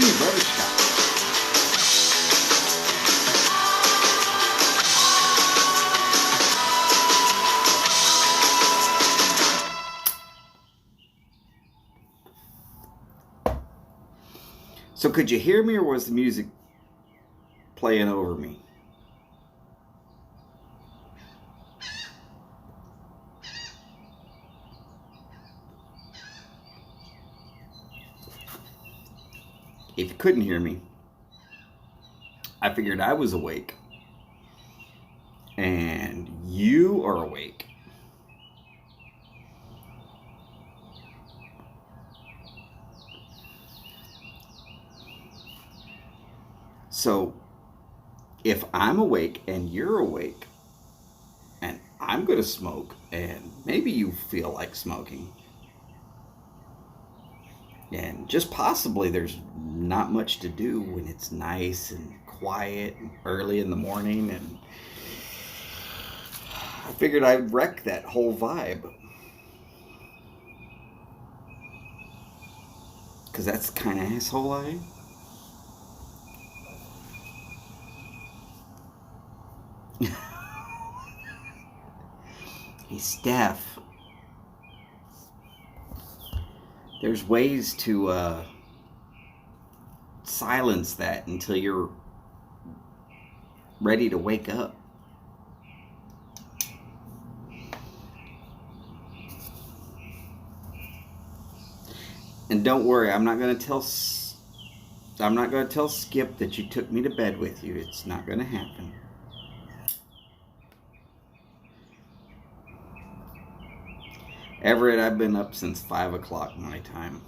peanut butter scotch. So could you hear me, or was the music playing over me? If you couldn't hear me, I figured I was awake and you are awake. So if I'm awake and you're awake and I'm going to smoke and maybe you feel like smoking, and just possibly there's not much to do when it's nice and quiet and early in the morning, and I figured I'd wreck that whole vibe. Because that's the kind of asshole I am. Hey, Steph. There's ways to silence that until you're ready to wake up. And don't worry, I'm not going to tell Skip that you took me to bed with you. It's not going to happen. Everett, I've been up since 5 o'clock my time.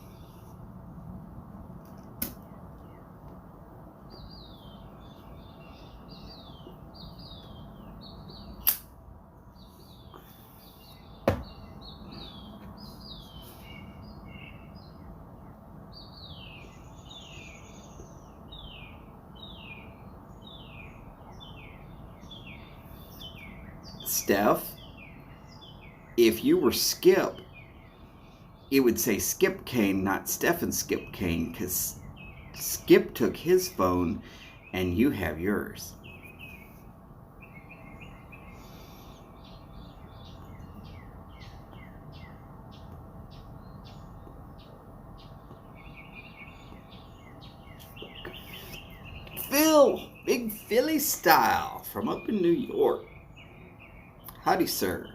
Steph, if you were Skip, it would say Skip Kane, not Stephen Skip Kane, because Skip took his phone and you have yours. Phil, Big Philly style from up in New York. Howdy, sir.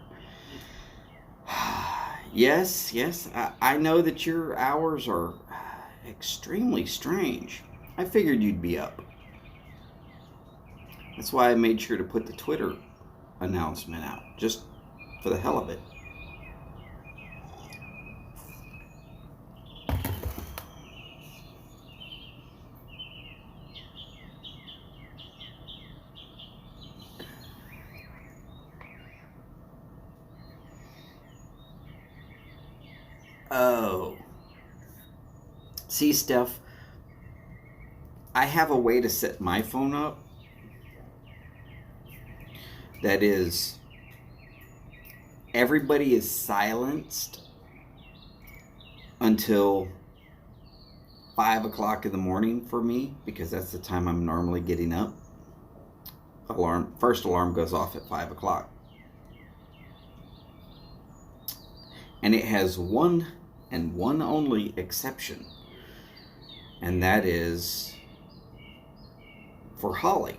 Yes, I know that your hours are extremely strange. I figured you'd be up. That's why I made sure to put the Twitter announcement out, just for the hell of it. Oh. See, Steph, I have a way to set my phone up that is, everybody is silenced until 5 o'clock in the morning for me, because that's the time I'm normally getting up. First alarm goes off at 5 o'clock. And it has one and one only exception, and that is for Holly.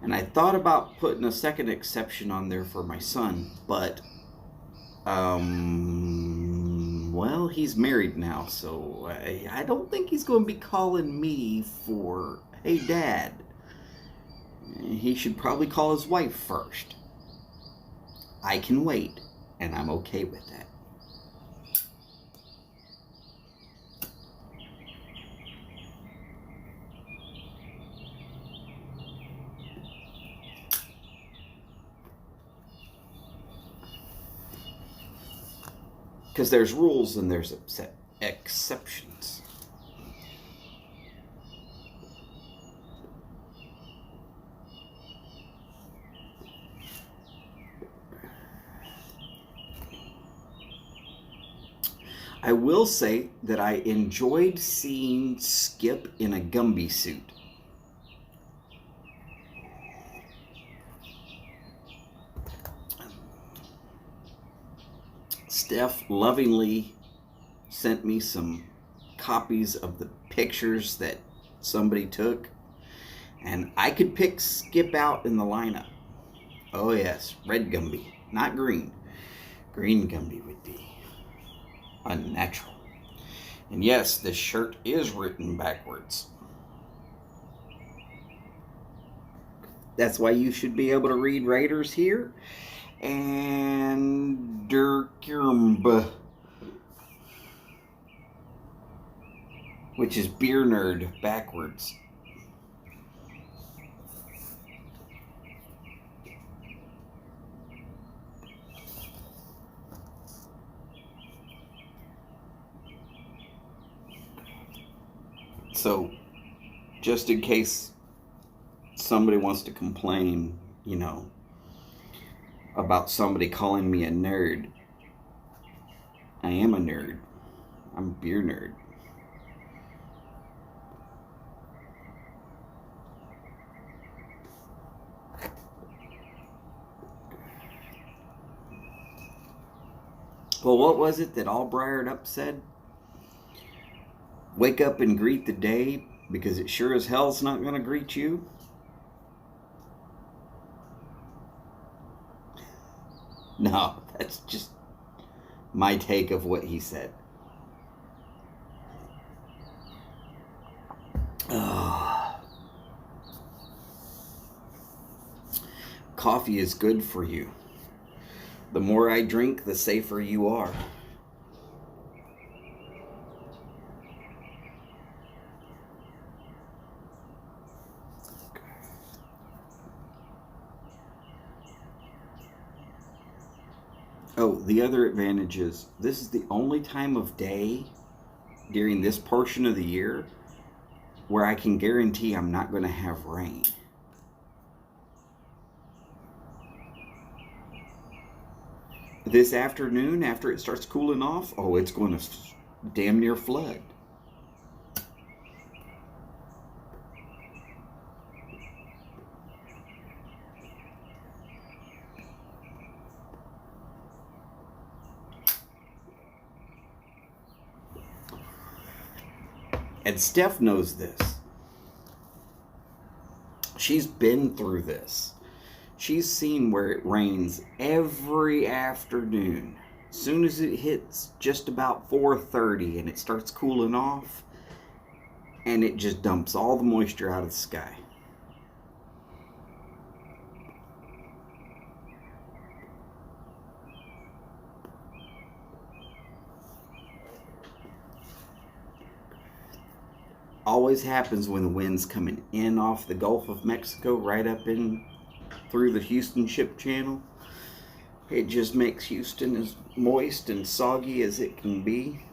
And I thought about putting a second exception on there for my son, but well, he's married now, so I don't think he's going to be calling me for, hey, Dad. He should probably call his wife first. I can wait, and I'm okay with that. Because there's rules and there's exceptions. I will say that I enjoyed seeing Skip in a Gumby suit. Steph lovingly sent me some copies of the pictures that somebody took, and I could pick Skip out in the lineup. Oh yes, red Gumby, not green. Green Gumby would be unnatural. And yes, this shirt is written backwards. That's why you should be able to read Raiders here. And Durkirmb, which is beer nerd backwards. So, just in case somebody wants to complain, about somebody calling me a nerd, I am a nerd. I'm a beer nerd. Well, what was it that All Briared Up said? Wake up and greet the day, because it sure as hell's not going to greet you. No, that's just my take of what he said. Coffee is good for you. The more I drink, the safer you are. Oh, the other advantage is this is the only time of day during this portion of the year where I can guarantee I'm not going to have rain. This afternoon, after it starts cooling off, oh, it's going to damn near flood. And Steph knows this. She's been through this. She's seen where it rains every afternoon. As soon as it hits just about 4:30 and it starts cooling off, and it just dumps all the moisture out of the sky. Always happens when the wind's coming in off the Gulf of Mexico, right up in through the Houston Ship Channel. It just makes Houston as moist and soggy as it can be.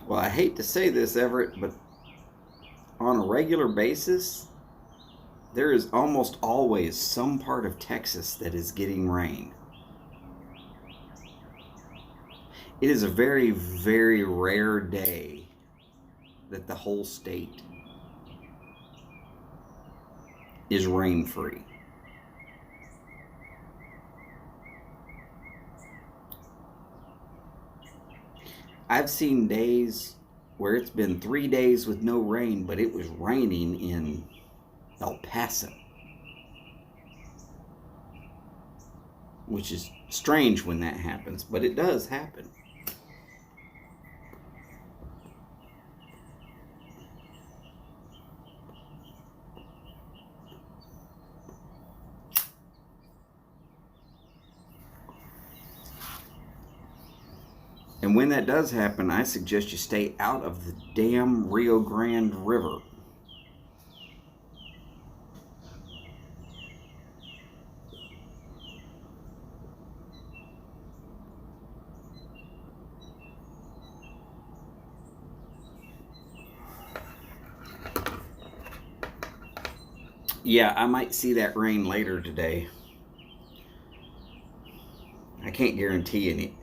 Well, I hate to say this, Everett, but on a regular basis, there is almost always some part of Texas that is getting rain. It is a very, very rare day that the whole state is rain-free. I've seen days where it's been 3 days with no rain, but it was raining in El Paso, which is strange when that happens, but it does happen. And when that does happen, I suggest you stay out of the damn Rio Grande River. Yeah, I might see that rain later today. I can't guarantee any.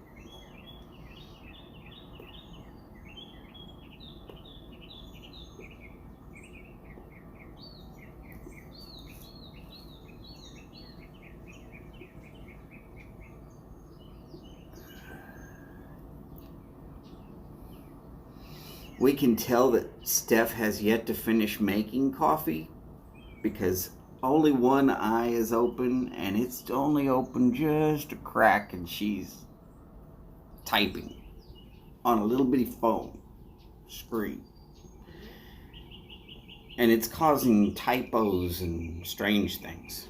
We can tell that Steph has yet to finish making coffee because only one eye is open and it's only open just a crack, and she's typing on a little bitty phone screen. And it's causing typos and strange things.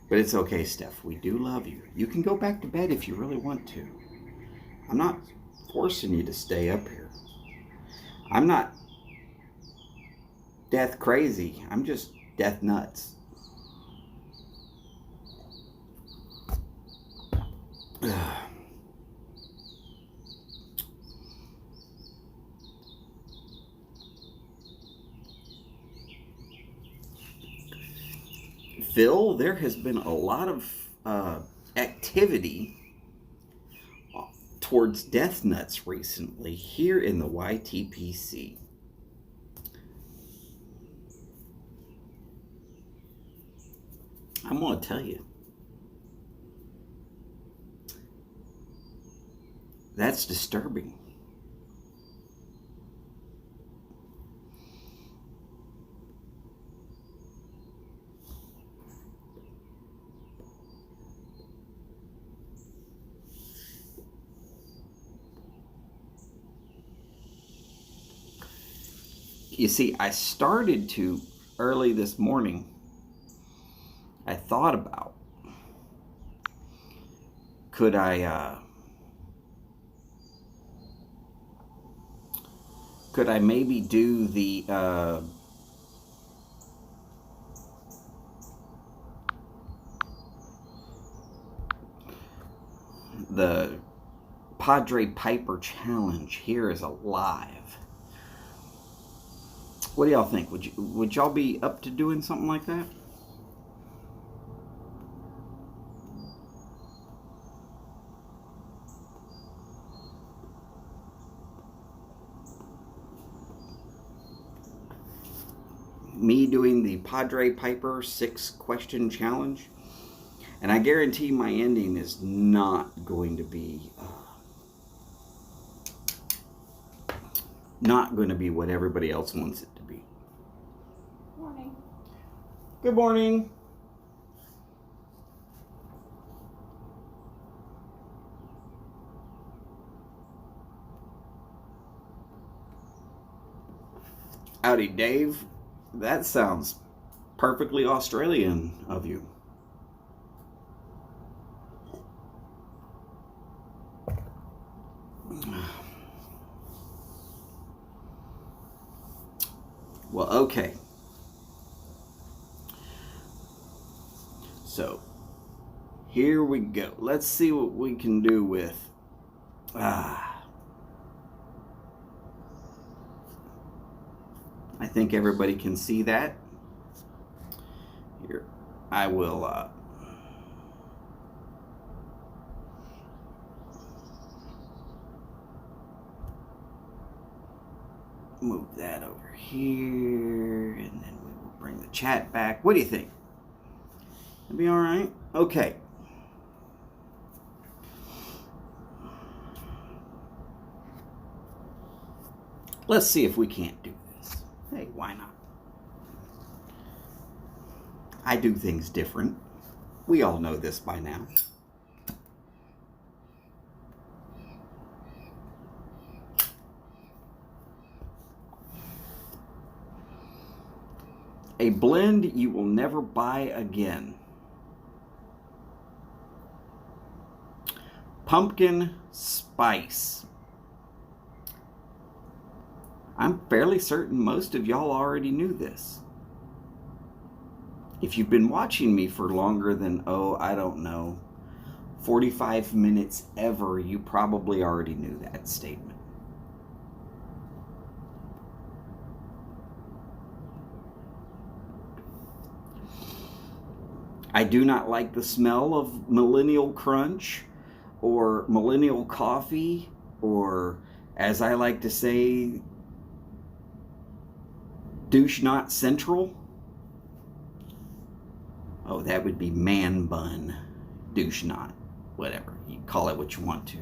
But it's okay, Steph. We do love you. You can go back to bed if you really want to. I'm not forcing you to stay up here. I'm not death crazy. I'm just death nuts. Phil, there has been a lot of activity towards death nuts recently here in the YTPC. I'm going to tell you, that's disturbing. You see, I started to early this morning. I thought about, could I maybe do the Padre Piper challenge here is alive. What do y'all think? Would y'all be up to doing something like that? Me doing the Padre Piper 6-question challenge, and I guarantee my ending is not going to be what everybody else wants it to be. Morning. Good morning. Howdy, Dave. That sounds perfectly Australian of you. Well, okay. So, here we go. Let's see what we can do with... I think everybody can see that. Here, I will... move that over here, and then we will bring the chat back. What do you think? That'd be all right? Okay. Let's see if we can't do this. Hey, why not? I do things different. We all know this by now. A blend you will never buy again. Pumpkin spice. I'm fairly certain most of y'all already knew this. If you've been watching me for longer than, I don't know, 45 minutes ever, you probably already knew that statement. I do not like the smell of millennial crunch or millennial coffee, or as I like to say, douche not central. Oh, that would be man bun, douche not, whatever. You call it what you want to.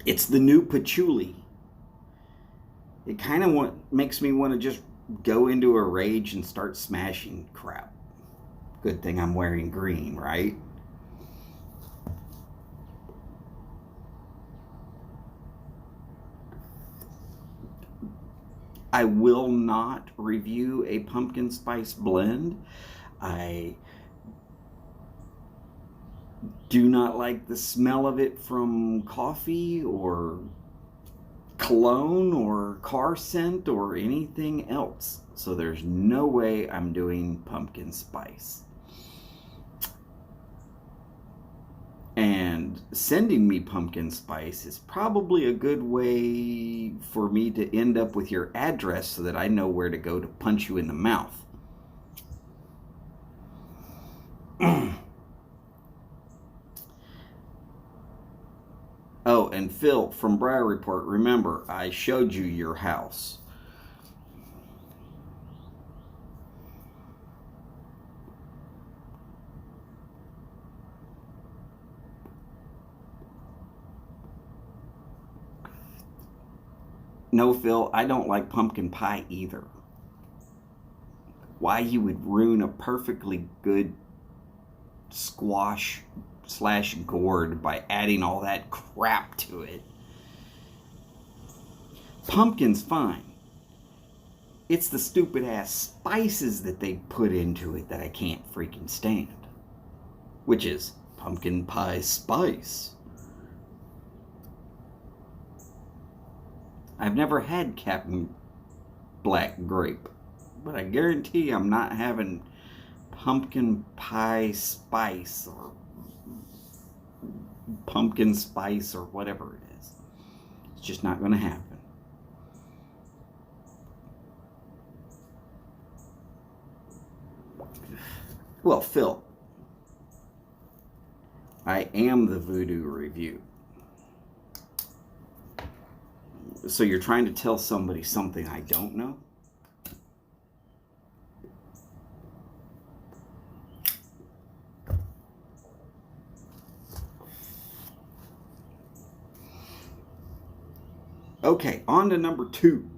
It's the new patchouli. It kind of makes me want to just go into a rage and start smashing crap. Good thing I'm wearing green, right? I will not review a pumpkin spice blend. I do not like the smell of it from coffee or cologne or car scent or anything else. So there's no way I'm doing pumpkin spice. And sending me pumpkin spice is probably a good way for me to end up with your address so that I know where to go to punch you in the mouth. Oh, and Phil from Briar Report, remember, I showed you your house. No, Phil, I don't like pumpkin pie either. Why you would ruin a perfectly good squash / gourd by adding all that crap to it. Pumpkin's fine. It's the stupid ass spices that they put into it that I can't freaking stand. Which is pumpkin pie spice. I've never had Captain Black Grape, but I guarantee I'm not having pumpkin pie spice or pumpkin spice or whatever it is. It's just not going to happen. Well, Phil, I am the Voodoo Review. So you're trying to tell somebody something I don't know? Okay, on to number 2.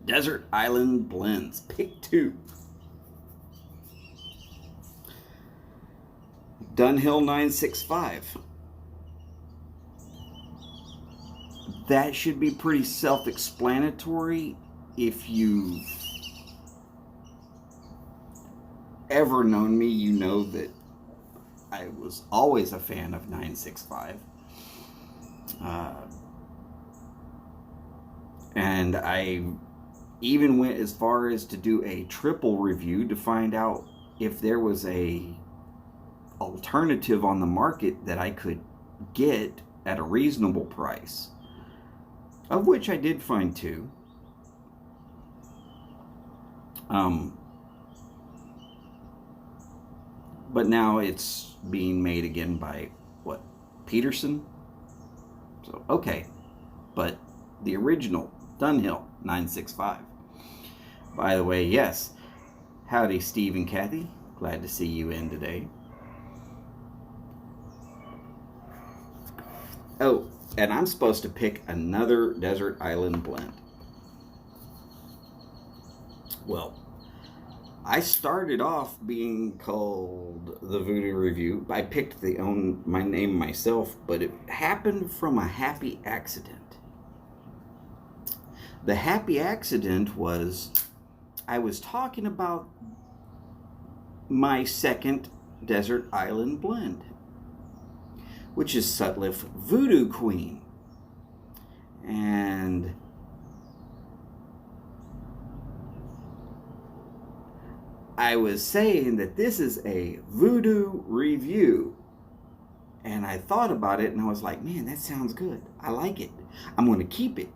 Desert Island Blends. Pick 2. Dunhill 965. That should be pretty self-explanatory if you've ever known me. You know that I was always a fan of 965. And I even went as far as to do a triple review to find out if there was a alternative on the market that I could get at a reasonable price, of which I did find 2. But now it's being made again by, what, Peterson? So, okay. But the original, Dunhill 965. By the way, yes. Howdy, Steve and Kathy. Glad to see you in today. Oh, and I'm supposed to pick another Desert Island blend. Well, I started off being called the Voodoo Review. I picked my name myself, but it happened from a happy accident. The happy accident was I was talking about my second Desert Island blend, which is Sutliff Voodoo Queen. And I was saying that this is a voodoo review. And I thought about it and I was like, man, that sounds good. I like it. I'm going to keep it.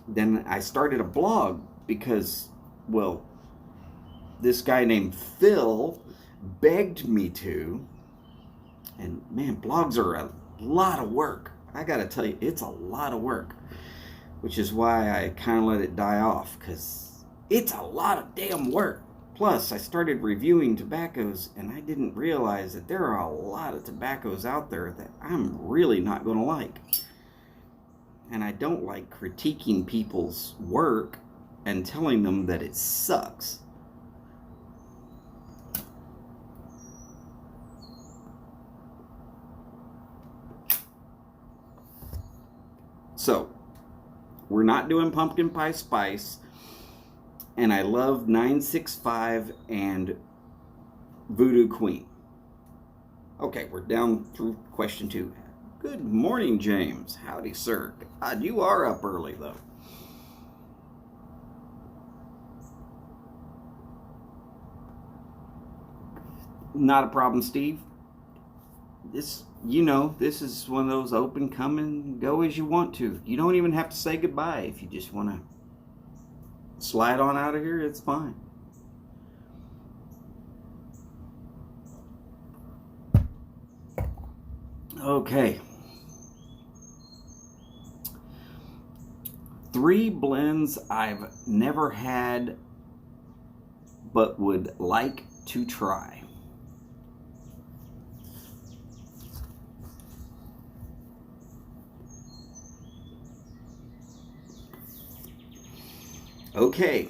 Then I started a blog because, well, this guy named Phil begged me to. And man, blogs are a lot of work. I gotta tell you, it's a lot of work. Which is why I kind of let it die off, because it's a lot of damn work. Plus, I started reviewing tobaccos, and I didn't realize that there are a lot of tobaccos out there that I'm really not going to like. And I don't like critiquing people's work and telling them that it sucks. So, we're not doing pumpkin pie spice, and I love 965 and Voodoo Queen. Okay, we're down through question 2. Good morning, James. Howdy, sir. God, you are up early, though. Not a problem, Steve. This is one of those open, come and go as you want to. You don't even have to say goodbye. If you just want to slide on out of here, it's fine. Okay. 3 blends I've never had but would like to try. Okay.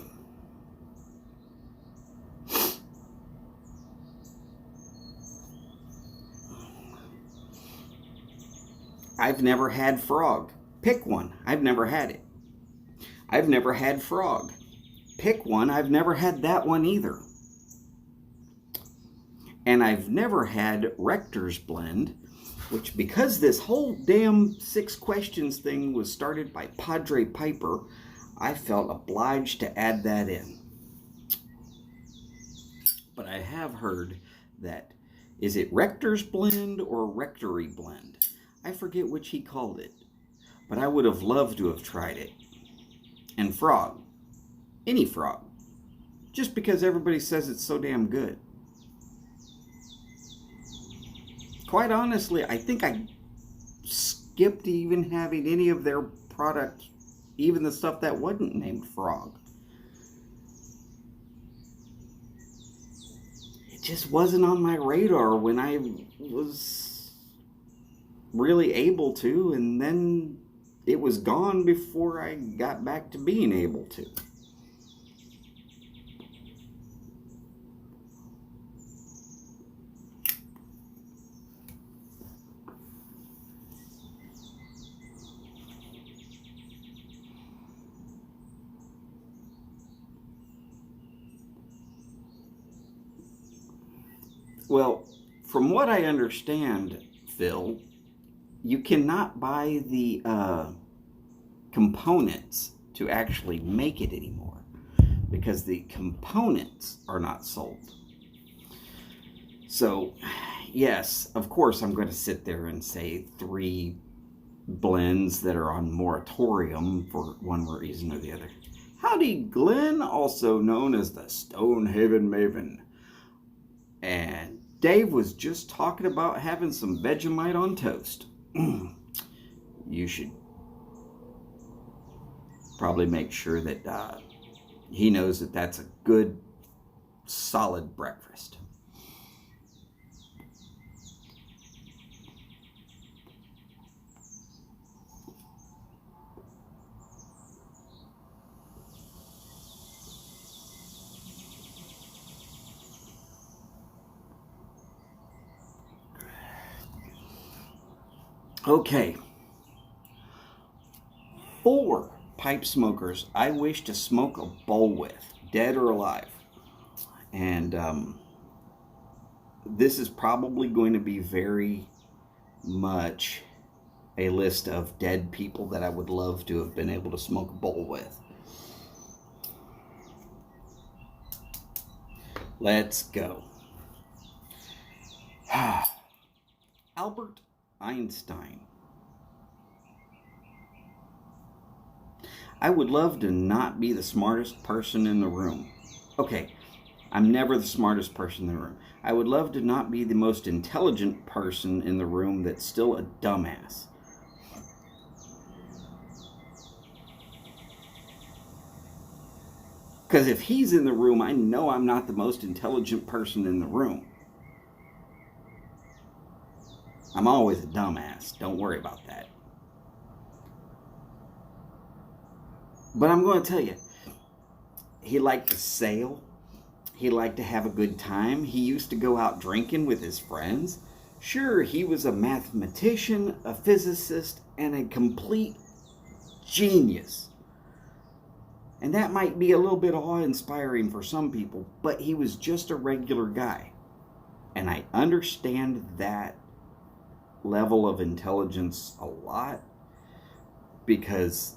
I've never had frog. Pick one. I've never had it. I've never had frog. Pick one. I've never had that one either. And I've never had Rector's Blend, which, because this whole damn 6 questions thing was started by Padre Piper, I felt obliged to add that in. But I have heard that, is it Rector's Blend or Rectory Blend? I forget which he called it, but I would have loved to have tried it. And frog. Any frog. Just because everybody says it's so damn good. Quite honestly, I think I skipped even having any of their products, even the stuff that wasn't named frog. It just wasn't on my radar when I was really able to, and then it was gone before I got back to being able to. Well, from what I understand, Phil, you cannot buy the components to actually make it anymore because the components are not sold. So, yes, of course, I'm going to sit there and say 3 blends that are on moratorium for one reason or the other. Howdy, Glenn, also known as the Stonehaven Maven. And Dave was just talking about having some Vegemite on toast. You should probably make sure that he knows that that's a good, solid breakfast. Okay. 4 pipe smokers I wish to smoke a bowl with, dead or alive. And this is probably going to be very much a list of dead people that I would love to have been able to smoke a bowl with. Let's go. Albert Einstein. I would love to not be the smartest person in the room. Okay, I'm never the smartest person in the room. I would love to not be the most intelligent person in the room that's still a dumbass. Because if he's in the room, I know I'm not the most intelligent person in the room. I'm always a dumbass. Don't worry about that. But I'm going to tell you, he liked to sail. He liked to have a good time. He used to go out drinking with his friends. Sure, he was a mathematician, a physicist, and a complete genius. And that might be a little bit awe-inspiring for some people, but he was just a regular guy. And I understand that level of intelligence a lot, because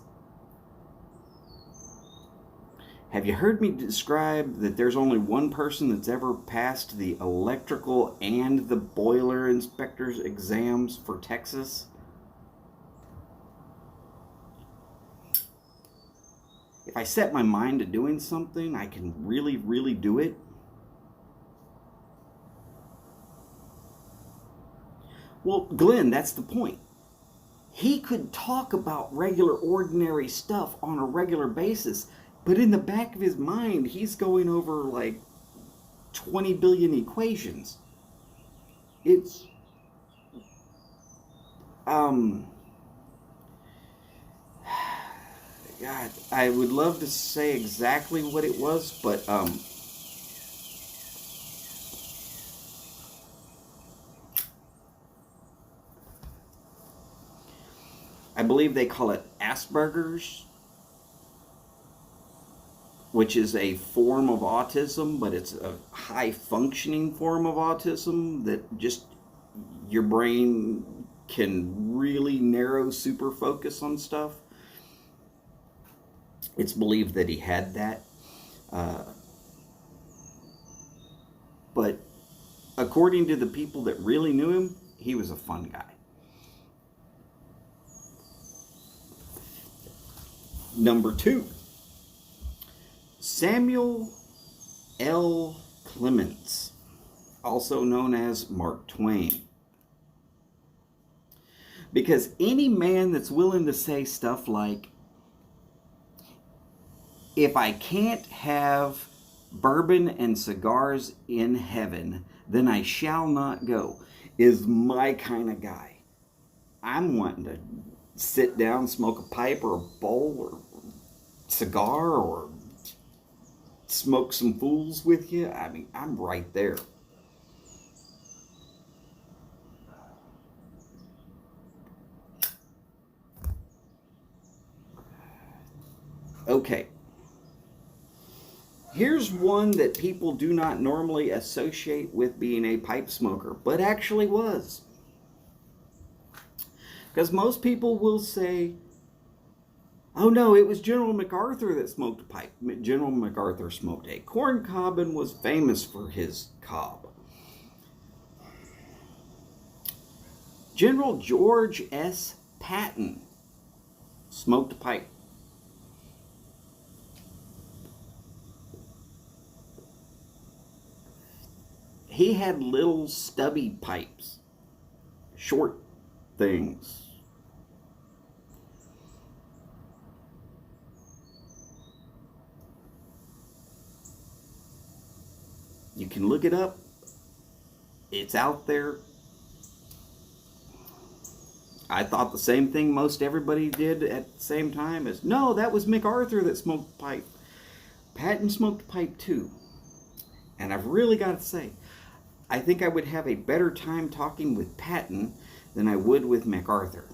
have you heard me describe that there's only one person that's ever passed the electrical and the boiler inspector's exams for Texas? If I set my mind to doing something, I can really, really do it. Well, Glenn, that's the point. He could talk about regular, ordinary stuff on a regular basis, but in the back of his mind, he's going over like 20 billion equations. It's, God, I would love to say exactly what it was, but, I believe they call it Asperger's, which is a form of autism, but it's a high functioning form of autism that just your brain can really narrow super focus on stuff. It's believed that he had that. But according to the people that really knew him, he was a fun guy. Number 2, Samuel L. Clemens, also known as Mark Twain. Because any man that's willing to say stuff like, if I can't have bourbon and cigars in heaven, then I shall not go, is my kind of guy. I'm wanting to sit down, smoke a pipe or a bowl or cigar or smoke some fools with you. I mean, I'm right there. Okay. Here's one that people do not normally associate with being a pipe smoker, but actually was. Because most people will say, oh no, it was General MacArthur that smoked a pipe. General MacArthur smoked a corn cob and was famous for his cob. General George S. Patton smoked a pipe. He had little stubby pipes, short things. You can look it up. It's out there. I thought the same thing most everybody did at the same time as, no, that was MacArthur that smoked a pipe. Patton smoked a pipe too. And I've really got to say, I think I would have a better time talking with Patton than I would with MacArthur.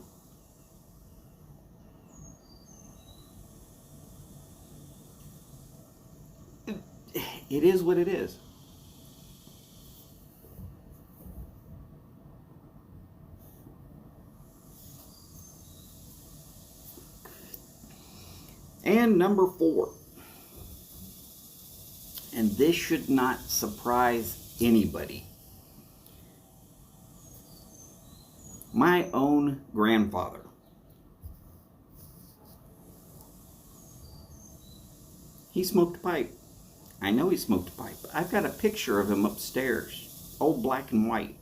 It is what it is. And number 4, and this should not surprise anybody. My own grandfather. He smoked a pipe. I know he smoked a pipe. I've got a picture of him upstairs, old black and white,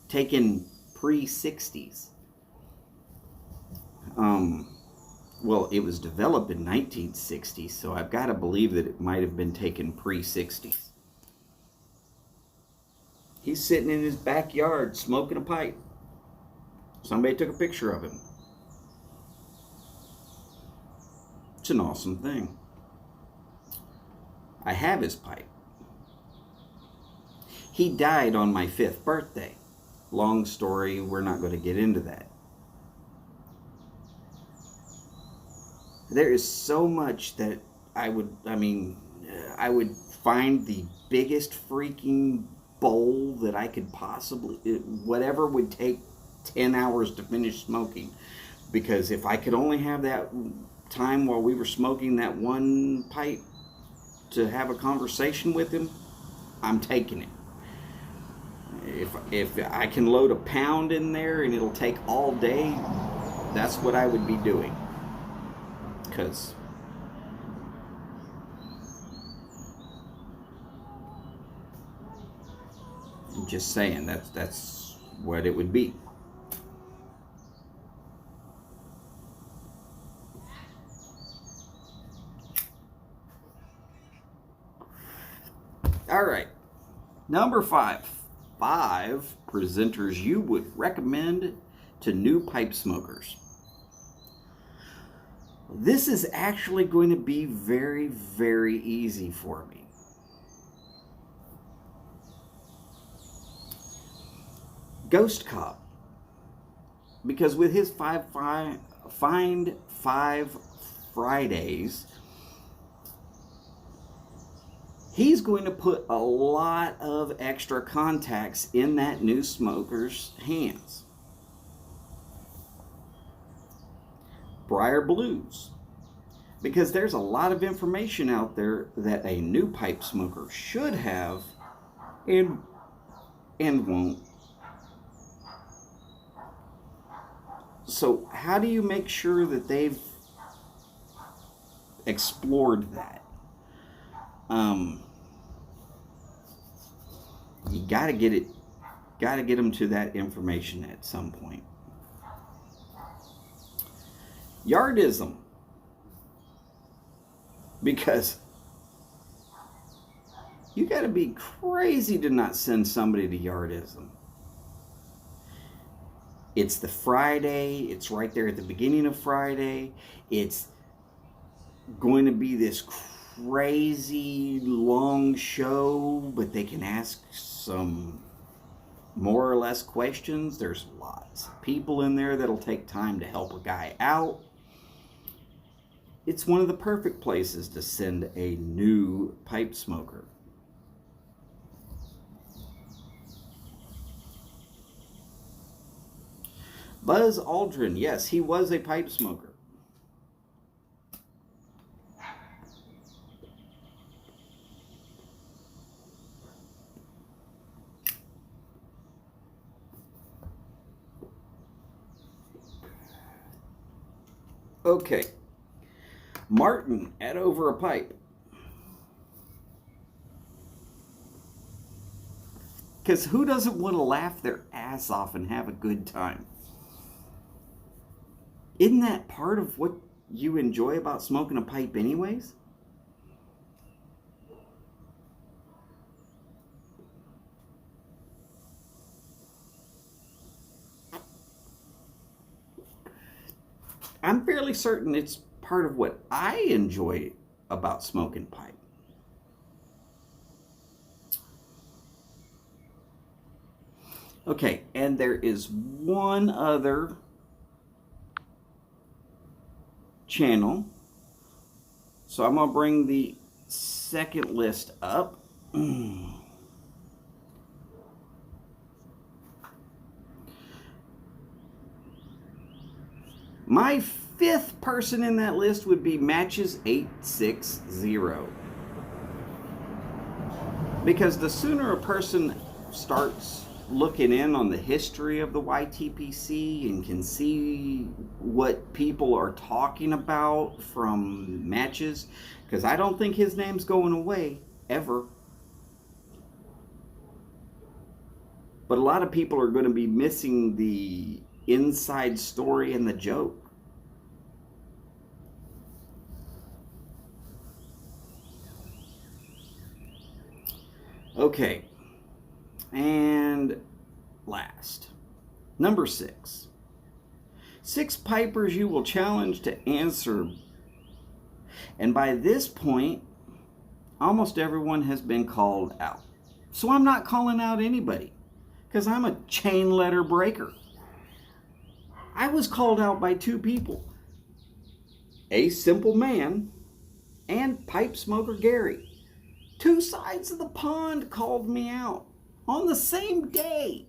taken pre-60s. Well, it was developed in 1960, so I've got to believe that it might have been taken pre-60s. He's sitting in his backyard smoking a pipe. Somebody took a picture of him. It's an awesome thing. I have his pipe. He died on my 5th birthday. Long story, we're not going to get into that. There is so much that I would find the biggest freaking bowl that I could possibly, whatever would take 10 hours to finish smoking. Because if I could only have that time while we were smoking that one pipe to have a conversation with him, I'm taking it. If I can load a pound in there and it'll take all day, that's what I would be doing. Because I'm just saying that's what it would be. All right, number 5. 5 presenters you would recommend to new pipe smokers. This is actually going to be very, very easy for me. Ghost Cop. Because with his Find 5 Fridays, he's going to put a lot of extra contacts in that new smoker's hands. Briar Blues, because there's a lot of information out there that a new pipe smoker should have and won't. So how do you make sure that they've explored that? You gotta get them to that information at some point. Yardism, because you got to be crazy to not send somebody to Yardism. It's the Friday, it's right there at the beginning of Friday. It's going to be this crazy long show, but they can ask some more or less questions. There's lots of people in there that'll take time to help a guy out. It's one of the perfect places to send a new pipe smoker. Buzz Aldrin, yes, he was a pipe smoker. Okay. Martin at Over a Pipe. Because who doesn't want to laugh their ass off and have a good time? Isn't that part of what you enjoy about smoking a pipe anyways? I'm fairly certain it's part of what I enjoy about smoking pipe. Okay, and there is one other channel. So I'm going to bring the second list up. My 5th person in that list would be Matches 860. Because the sooner a person starts looking in on the history of the YTPC and can see what people are talking about from matches, because I don't think his name's going away ever. But a lot of people are going to be missing the inside story and the joke. Okay. And last, number 6. 6 pipers you will challenge to answer. And by this point, almost everyone has been called out. So I'm not calling out anybody, because I'm a chain letter breaker. I was called out by 2 people. A Simple Man and Pipe Smoker Gary. 2 sides of the pond called me out on the same day.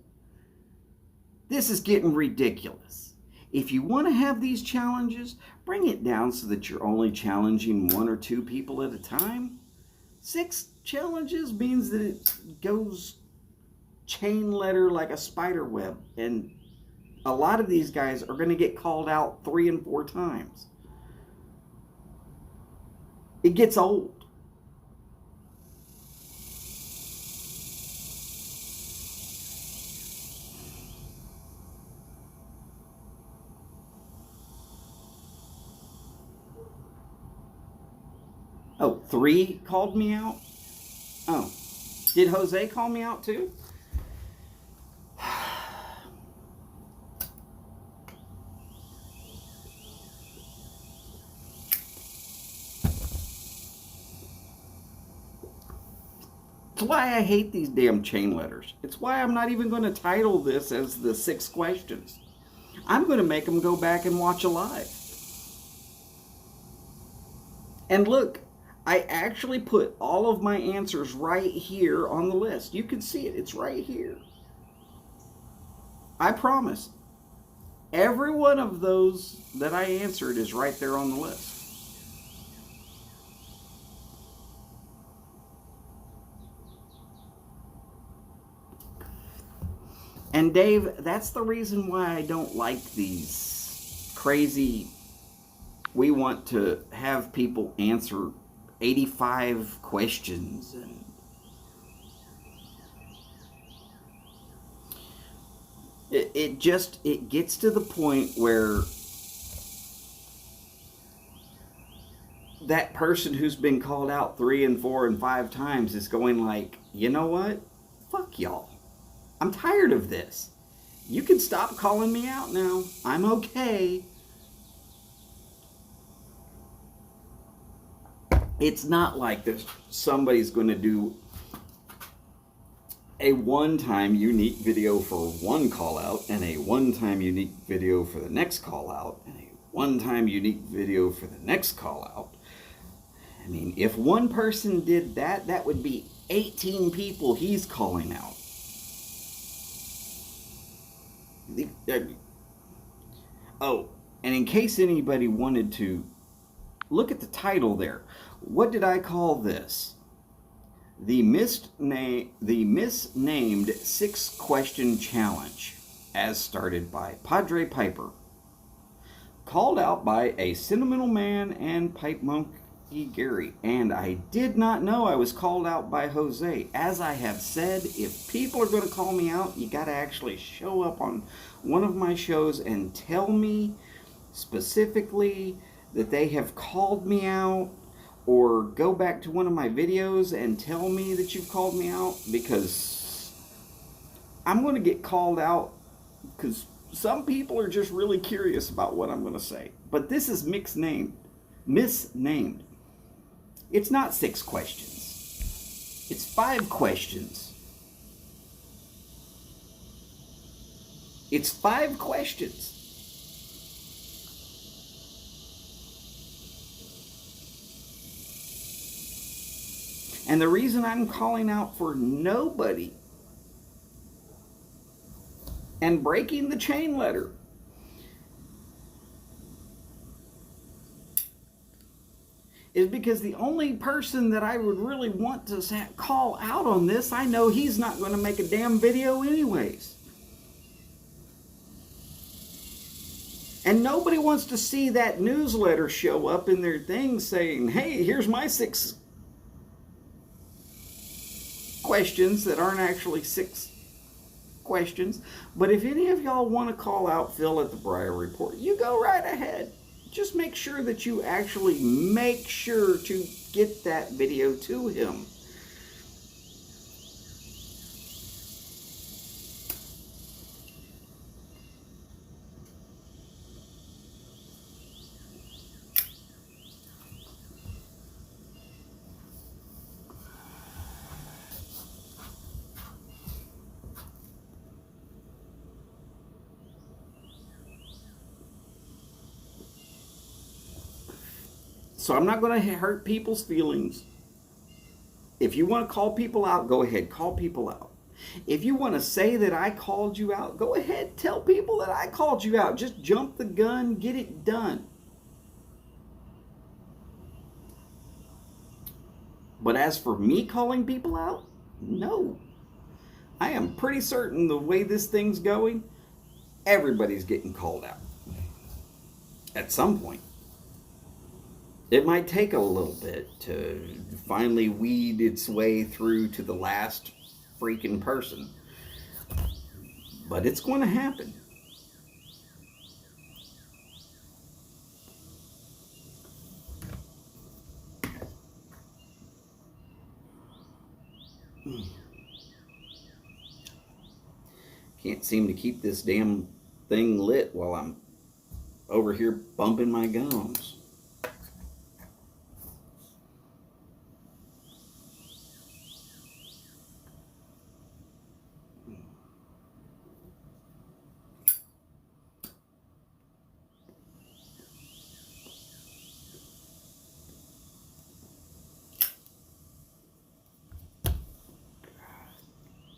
This is getting ridiculous. If you want to have these challenges, bring it down so that you're only challenging 1 or 2 people at a time. 6 challenges means that it goes chain letter like a spider web, and a lot of these guys are going to get called out 3 and 4 times. It gets old. Oh, 3 called me out? Oh, did Jose call me out too? It's why I hate these damn chain letters. It's why I'm not even going to title this as the 6 questions. I'm going to make them go back and watch a live. And look, I actually put all of my answers right here on the list. You can see it. It's right here. I promise. Every one of those that I answered is right there on the list. And Dave, that's the reason why I don't like these crazy, we want to have people answer 85 questions. And it gets to the point where that person who's been called out 3 and 4 and 5 times is going like, you know what? Fuck y'all. I'm tired of this. You can stop calling me out now. I'm okay. It's not like this. Somebody's going to do a one-time unique video for one call out and a one-time unique video for the next call out and a one-time unique video for the next call out. I mean, if one person did that, that would be 18 people he's calling out. Oh, and in case anybody wanted to look at the title there, what did I call this? The misnamed 6-question challenge, as started by Padre Piper, called out by a Sentimental Man and Pipe Monkey Gary. And I did not know I was called out by Jose. As I have said, if people are going to call me out, you got to actually show up on one of my shows and tell me specifically that they have called me out, or go back to one of my videos and tell me that you've called me out, because I'm going to get called out, because some people are just really curious about what I'm going to say. But this is misnamed. It's not 6 questions. It's 5 questions. It's 5 questions. And the reason I'm calling out for nobody and breaking the chain letter is because the only person that I would really want to call out on this, I know he's not going to make a damn video anyways. And nobody wants to see that newsletter show up in their thing saying, hey, here's my 6 questions that aren't actually 6 questions. But if any of y'all want to call out Phil at the Briar Report, you go right ahead. Just make sure that you actually make sure to get that video to him. So I'm not going to hurt people's feelings. If you want to call people out, go ahead, call people out. If you want to say that I called you out, go ahead, tell people that I called you out. Just jump the gun, get it done. But as for me calling people out, no. I am pretty certain the way this thing's going, everybody's getting called out at some point. It might take a little bit to finally weed its way through to the last freaking person. But it's going to happen. Can't seem to keep this damn thing lit while I'm over here bumping my gums.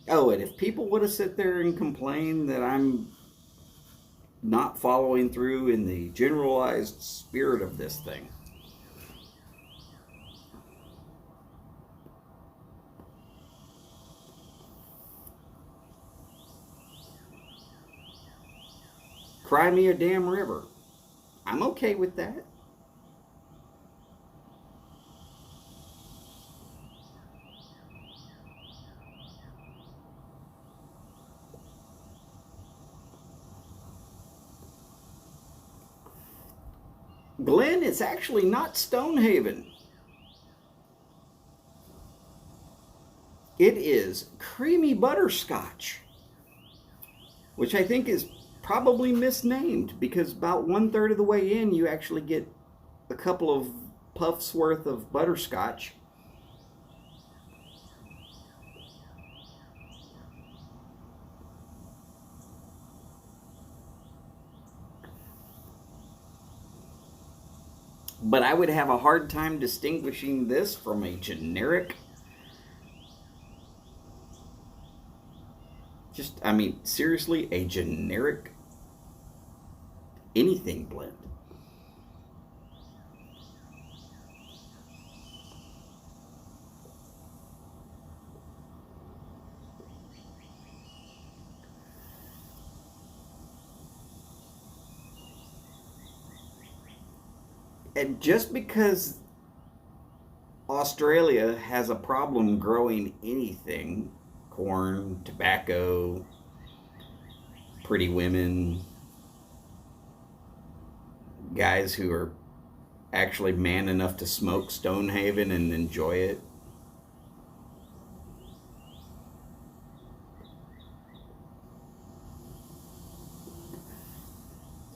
Oh, and if people would have sit there and complained that I'm not following through in the generalized spirit of this thing, cry me a damn river. I'm okay with that. Glenn, it's actually not Stonehaven. It is creamy butterscotch, which I think is probably misnamed because about 1/3 of the way in, you actually get a couple of puffs worth of butterscotch. But I would have a hard time distinguishing this from a generic, seriously, a generic anything blend. And just because Australia has a problem growing anything, corn, tobacco, pretty women, guys who are actually man enough to smoke Stonehaven and enjoy it,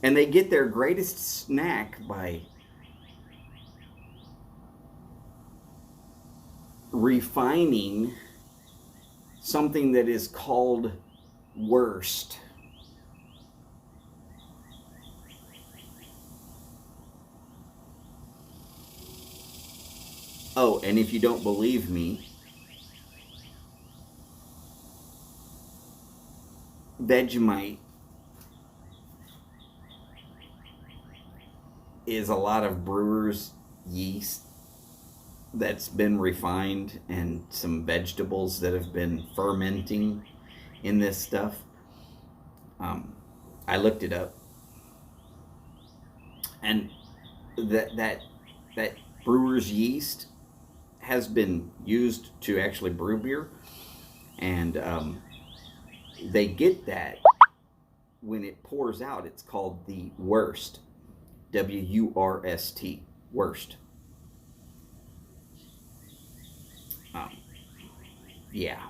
and they get their greatest snack by refining something that is called worst. Oh, and if you don't believe me, Vegemite is a lot of brewers' yeast that's been refined and some vegetables that have been fermenting in this stuff. Um, I looked it up, and that brewer's yeast has been used to actually brew beer, and they get that when it pours out. It's called the worst, WURST, worst. Um, yeah.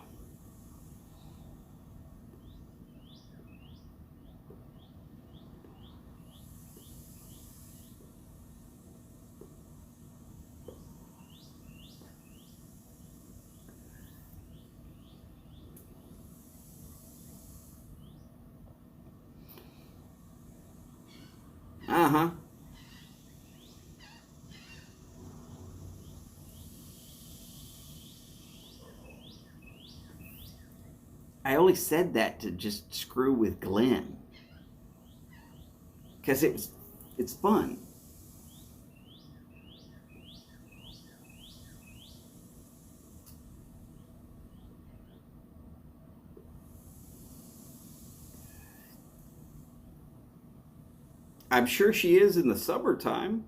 Uh huh. I only said that to just screw with Glenn because it's fun. I'm sure she is in the summertime,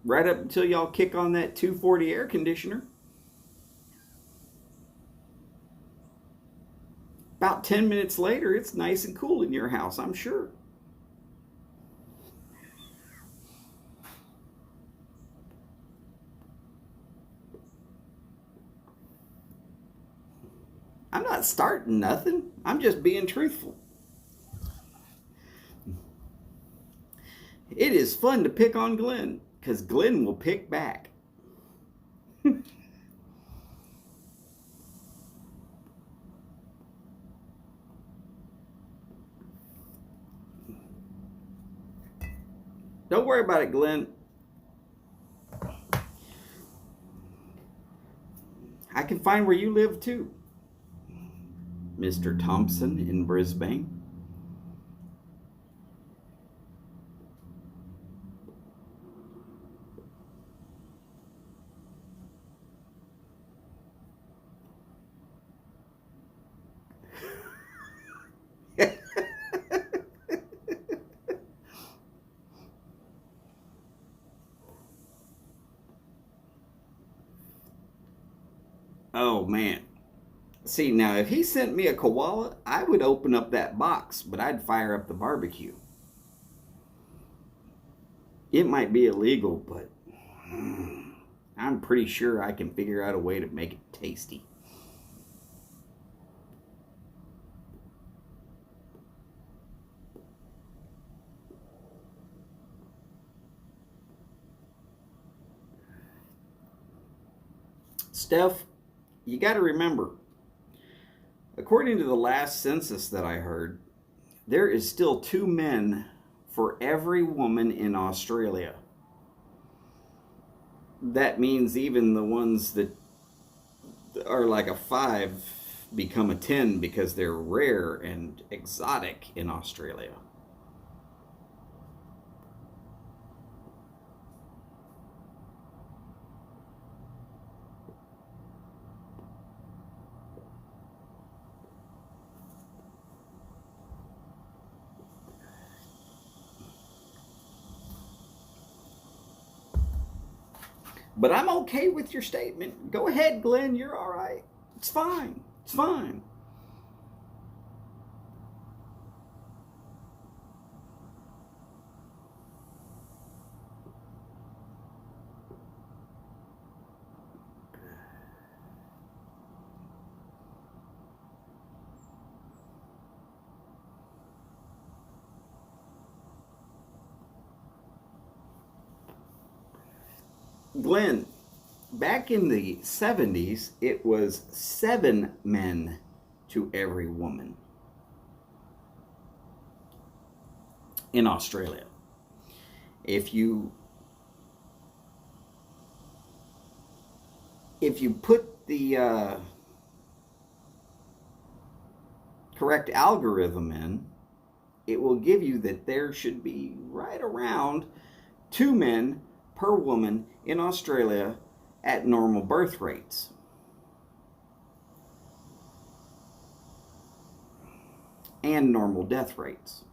right up until y'all kick on that 240 air conditioner. About 10 minutes later, it's nice and cool in your house, I'm sure. I'm not starting nothing. I'm just being truthful. It is fun to pick on Glenn because Glenn will pick back. Don't worry about it, Glenn. I can find where you live too, Mr. Thompson in Brisbane. Oh man. See, now if he sent me a koala, I would open up that box, but I'd fire up the barbecue. It might be illegal, but I'm pretty sure I can figure out a way to make it tasty. Steph, you got to remember, according to the last census that I heard, there is still 2 men for every woman in Australia. That means even the ones that are like a 5 become a 10 because they're rare and exotic in Australia. But I'm okay with your statement. Go ahead, Glenn. You're all right. It's fine. It's fine. Glenn, back in the 70s, it was 7 men to every woman in Australia. If you put the correct algorithm in, it will give you that there should be right around 2 men per woman in Australia at normal birth rates. And normal death rates.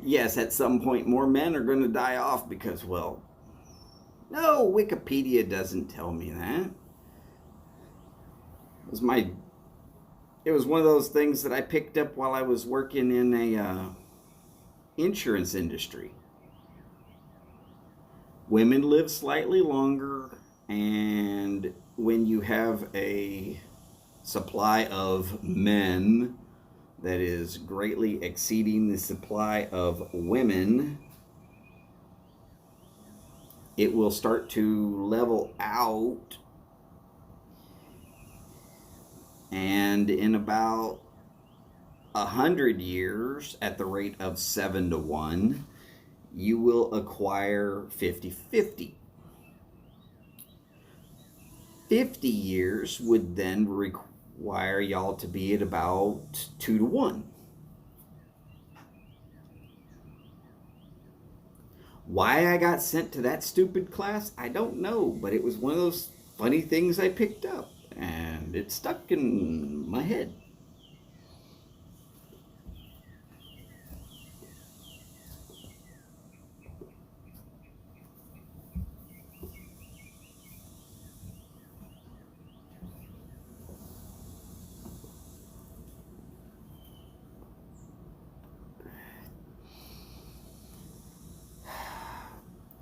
Yes, at some point more men are going to die off because, well, no, Wikipedia doesn't tell me that. It was one of those things that I picked up while I was working in a insurance industry. Women live slightly longer, and when you have a supply of men that is greatly exceeding the supply of women, it will start to level out, and in about 100 years, at the rate of 7 to 1, you will acquire 50-50. 50 years would then require y'all to be at about 2 to 1. Why I got sent to that stupid class, I don't know, but it was one of those funny things I picked up, and it stuck in my head.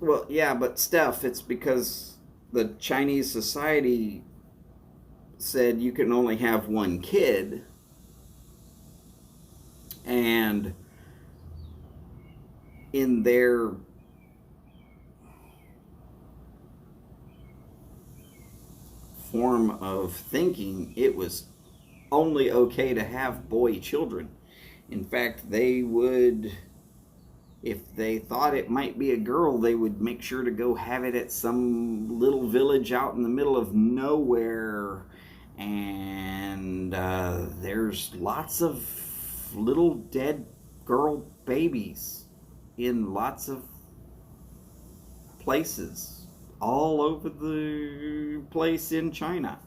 Well, yeah, but Steph, it's because the Chinese society said you can only have one kid, and in their form of thinking, it was only okay to have boy children. In fact, they would, if they thought it might be a girl, they would make sure to go have it at some little village out in the middle of nowhere. And there's lots of little dead girl babies in lots of places all over the place in China.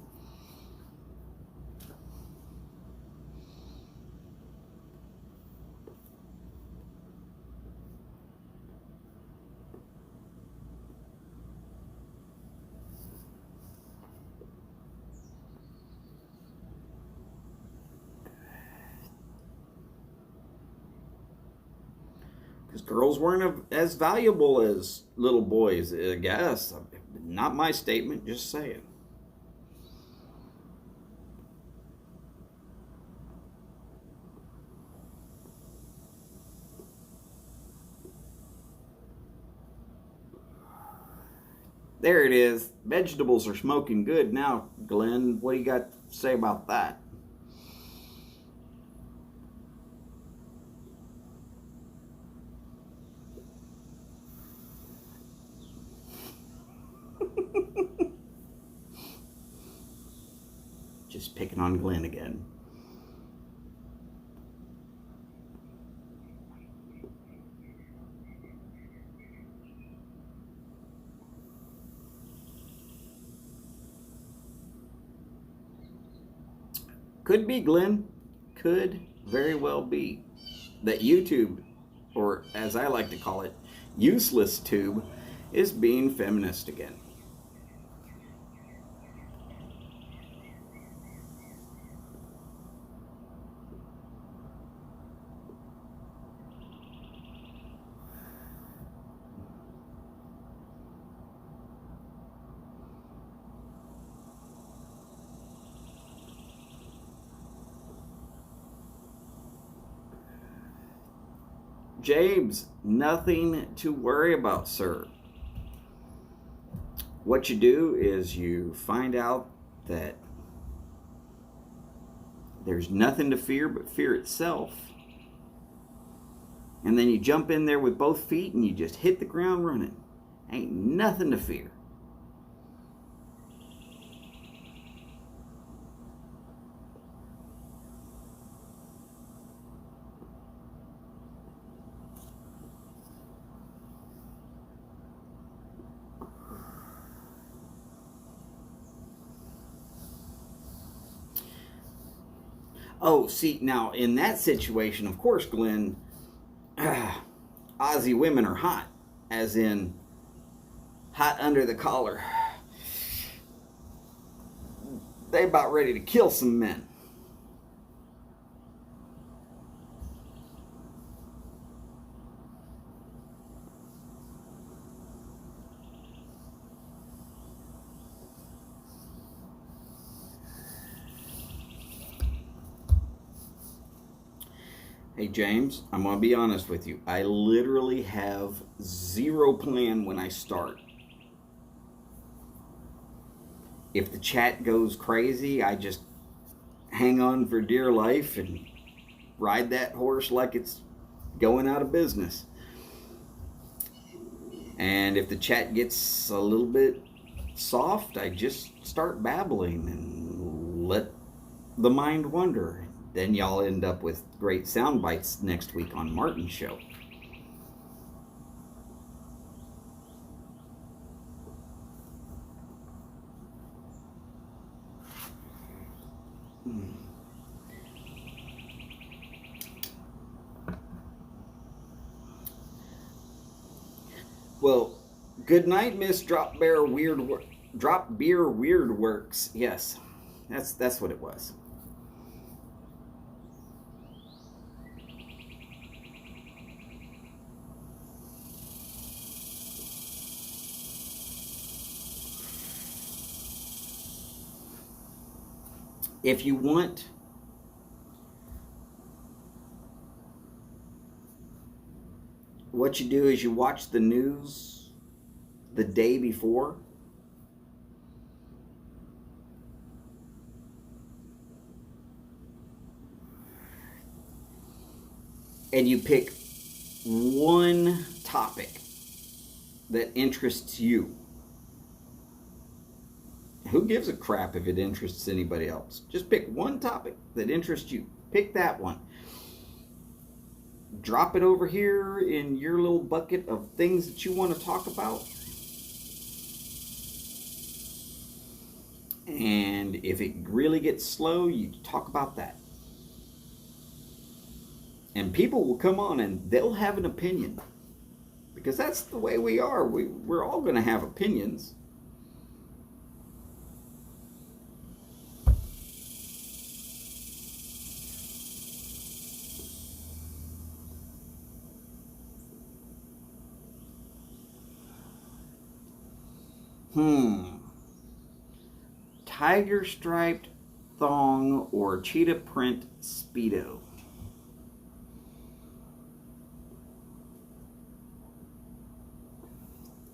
Because girls weren't as valuable as little boys, I guess. Not my statement, just saying. There it is. Vegetables are smoking good now, Glenn. What do you got to say about that? Just picking on Glenn again. Could be, Glenn. Could very well be that YouTube, or as I like to call it, useless tube, is being feminist again. James, nothing to worry about, sir. What you do is you find out that there's nothing to fear but fear itself. And then you jump in there with both feet and you just hit the ground running. Ain't nothing to fear. Oh, see, now in that situation, of course, Glenn, Aussie women are hot, as in hot under the collar. They about ready to kill some men. Hey James, I'm gonna be honest with you. I literally have zero plan when I start. If the chat goes crazy, I just hang on for dear life and ride that horse like it's going out of business. And if the chat gets a little bit soft, I just start babbling and let the mind wander. Then y'all end up with great sound bites next week on Martin's show. Well, good night, Miss Drop Bear Drop Beer Weird Works. Yes, that's what it was. If you want what you do is you watch the news the day before. And you pick one topic that interests you. Who gives a crap if it interests anybody else? Just pick one topic that interests you. Pick that one. Drop it over here in your little bucket of things that you want to talk about. And if it really gets slow, you talk about that. And people will come on and they'll have an opinion. Because that's the way we are. We're all going to have opinions. Tiger striped thong or cheetah print Speedo?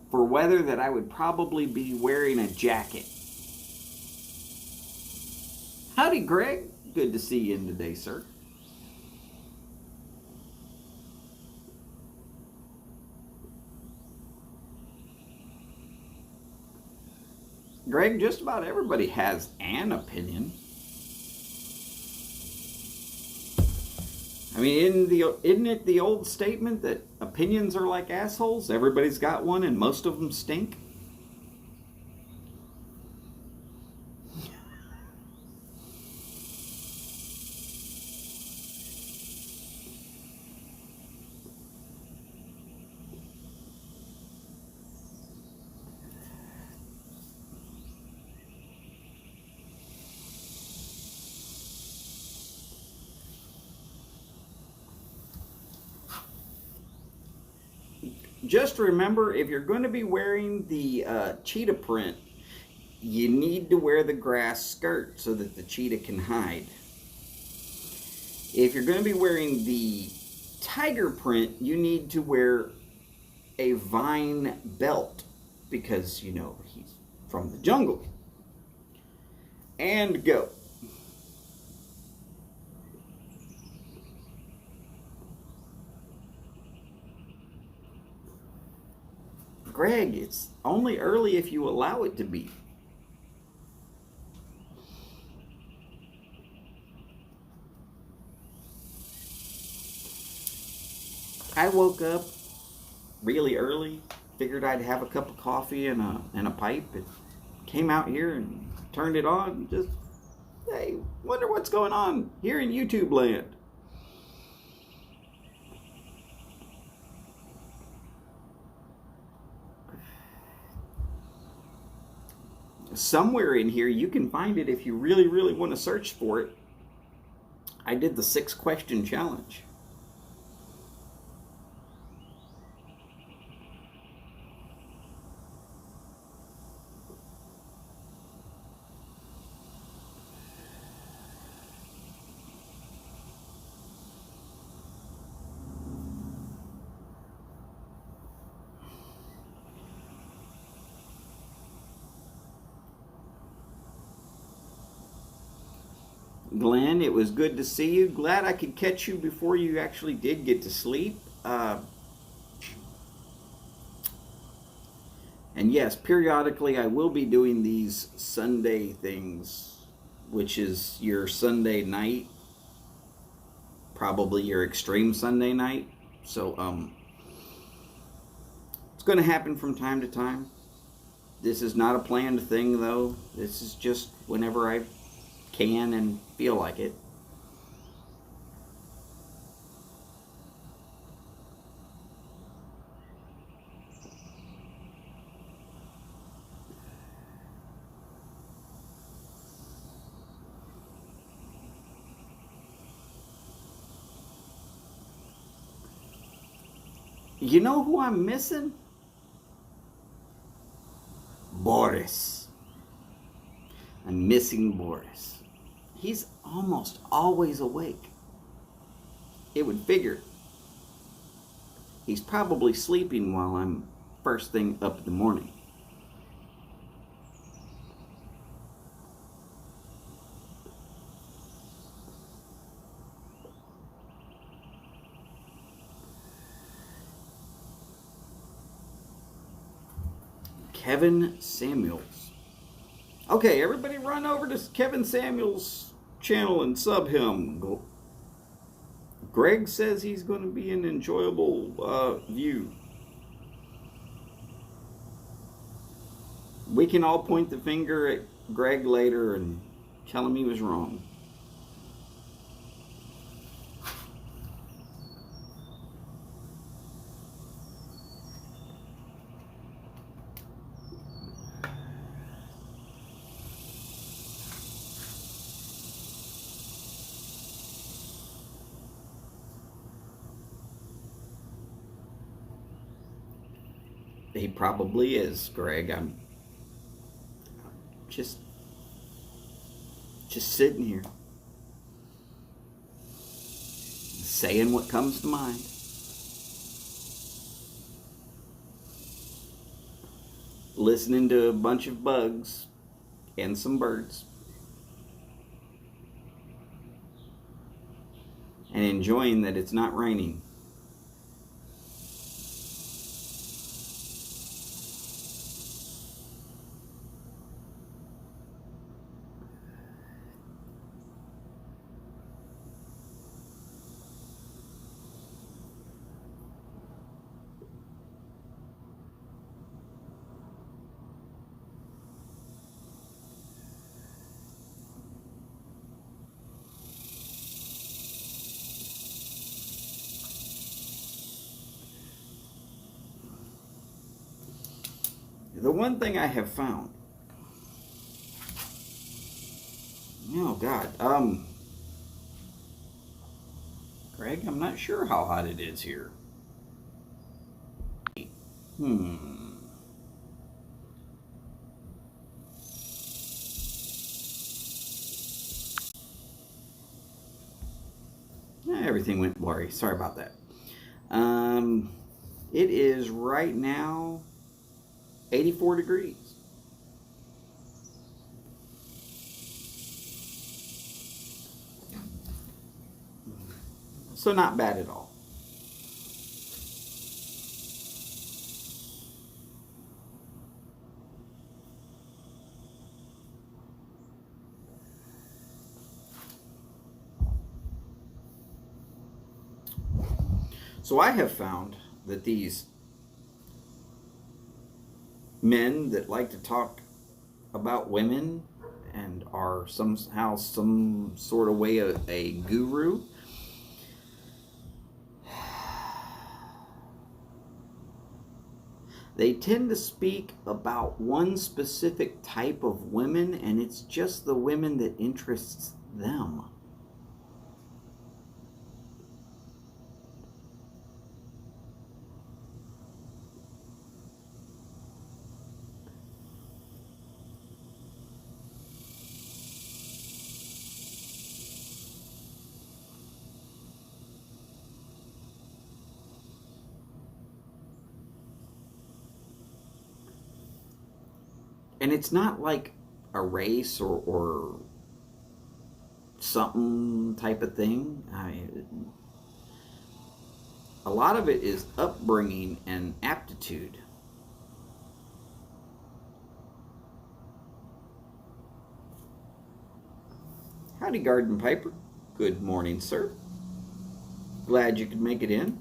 For weather that I would probably be wearing a jacket. Howdy, Greg. Good to see you in today, sir. Greg, just about everybody has an opinion. I mean, isn't it the old statement that opinions are like assholes? Everybody's got one and most of them stink? Just remember, if you're going to be wearing the cheetah print, you need to wear the grass skirt so that the cheetah can hide. If you're going to be wearing the tiger print, you need to wear a vine belt because, you know, he's from the jungle. And go. Greg, it's only early if you allow it to be. I woke up really early, figured I'd have a cup of coffee and a pipe, and came out here and turned it on and just, hey, wonder what's going on here in YouTube land. Somewhere in here you can find it if you really, really want to search for it. I did the 6-question challenge. Glenn, it was good to see you. Glad I could catch you before you actually did get to sleep. And yes, periodically I will be doing these Sunday things, which is your Sunday night, probably your extreme Sunday night. So it's going to happen from time to time. This is not a planned thing, though. This is just whenever I can and feel like it. You know who I'm missing? Boris. I'm missing Boris. He's almost always awake. It would figure. He's probably sleeping while I'm first thing up in the morning. Kevin Samuels. Okay, everybody run over to Kevin Samuels' channel and sub him. Greg says he's going to be an enjoyable view. We can all point the finger at Greg later and tell him he was wrong. He probably is, Greg. I'm just sitting here saying what comes to mind. Listening to a bunch of bugs and some birds. And enjoying that it's not raining. The one thing I have found, oh God, Greg, I'm not sure how hot it is here. Everything went blurry. Sorry about that. It is right now 84 degrees. So not bad at all. So I have found that these men that like to talk about women and are somehow some sort of way a guru, they tend to speak about one specific type of women, and it's just the women that interests them. And it's not like a race or something type of thing. A lot of it is upbringing and aptitude. Howdy, Garden Piper. Good morning, sir. Glad you could make it in.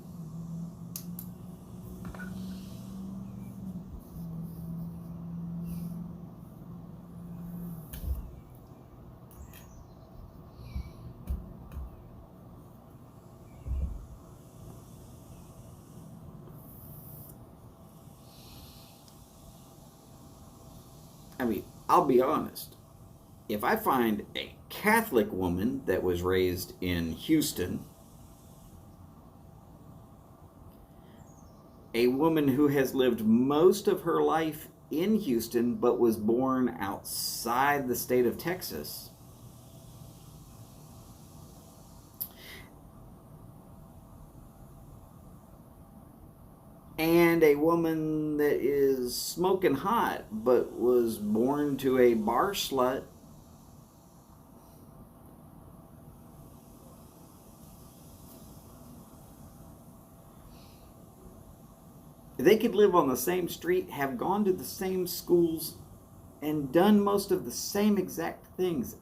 I mean, I'll be honest. If I find a Catholic woman that was raised in Houston, a woman who has lived most of her life in Houston but was born outside the state of Texas, and a woman that is smoking hot but was born to a bar slut, they could live on the same street, have gone to the same schools, and done most of the same exact things.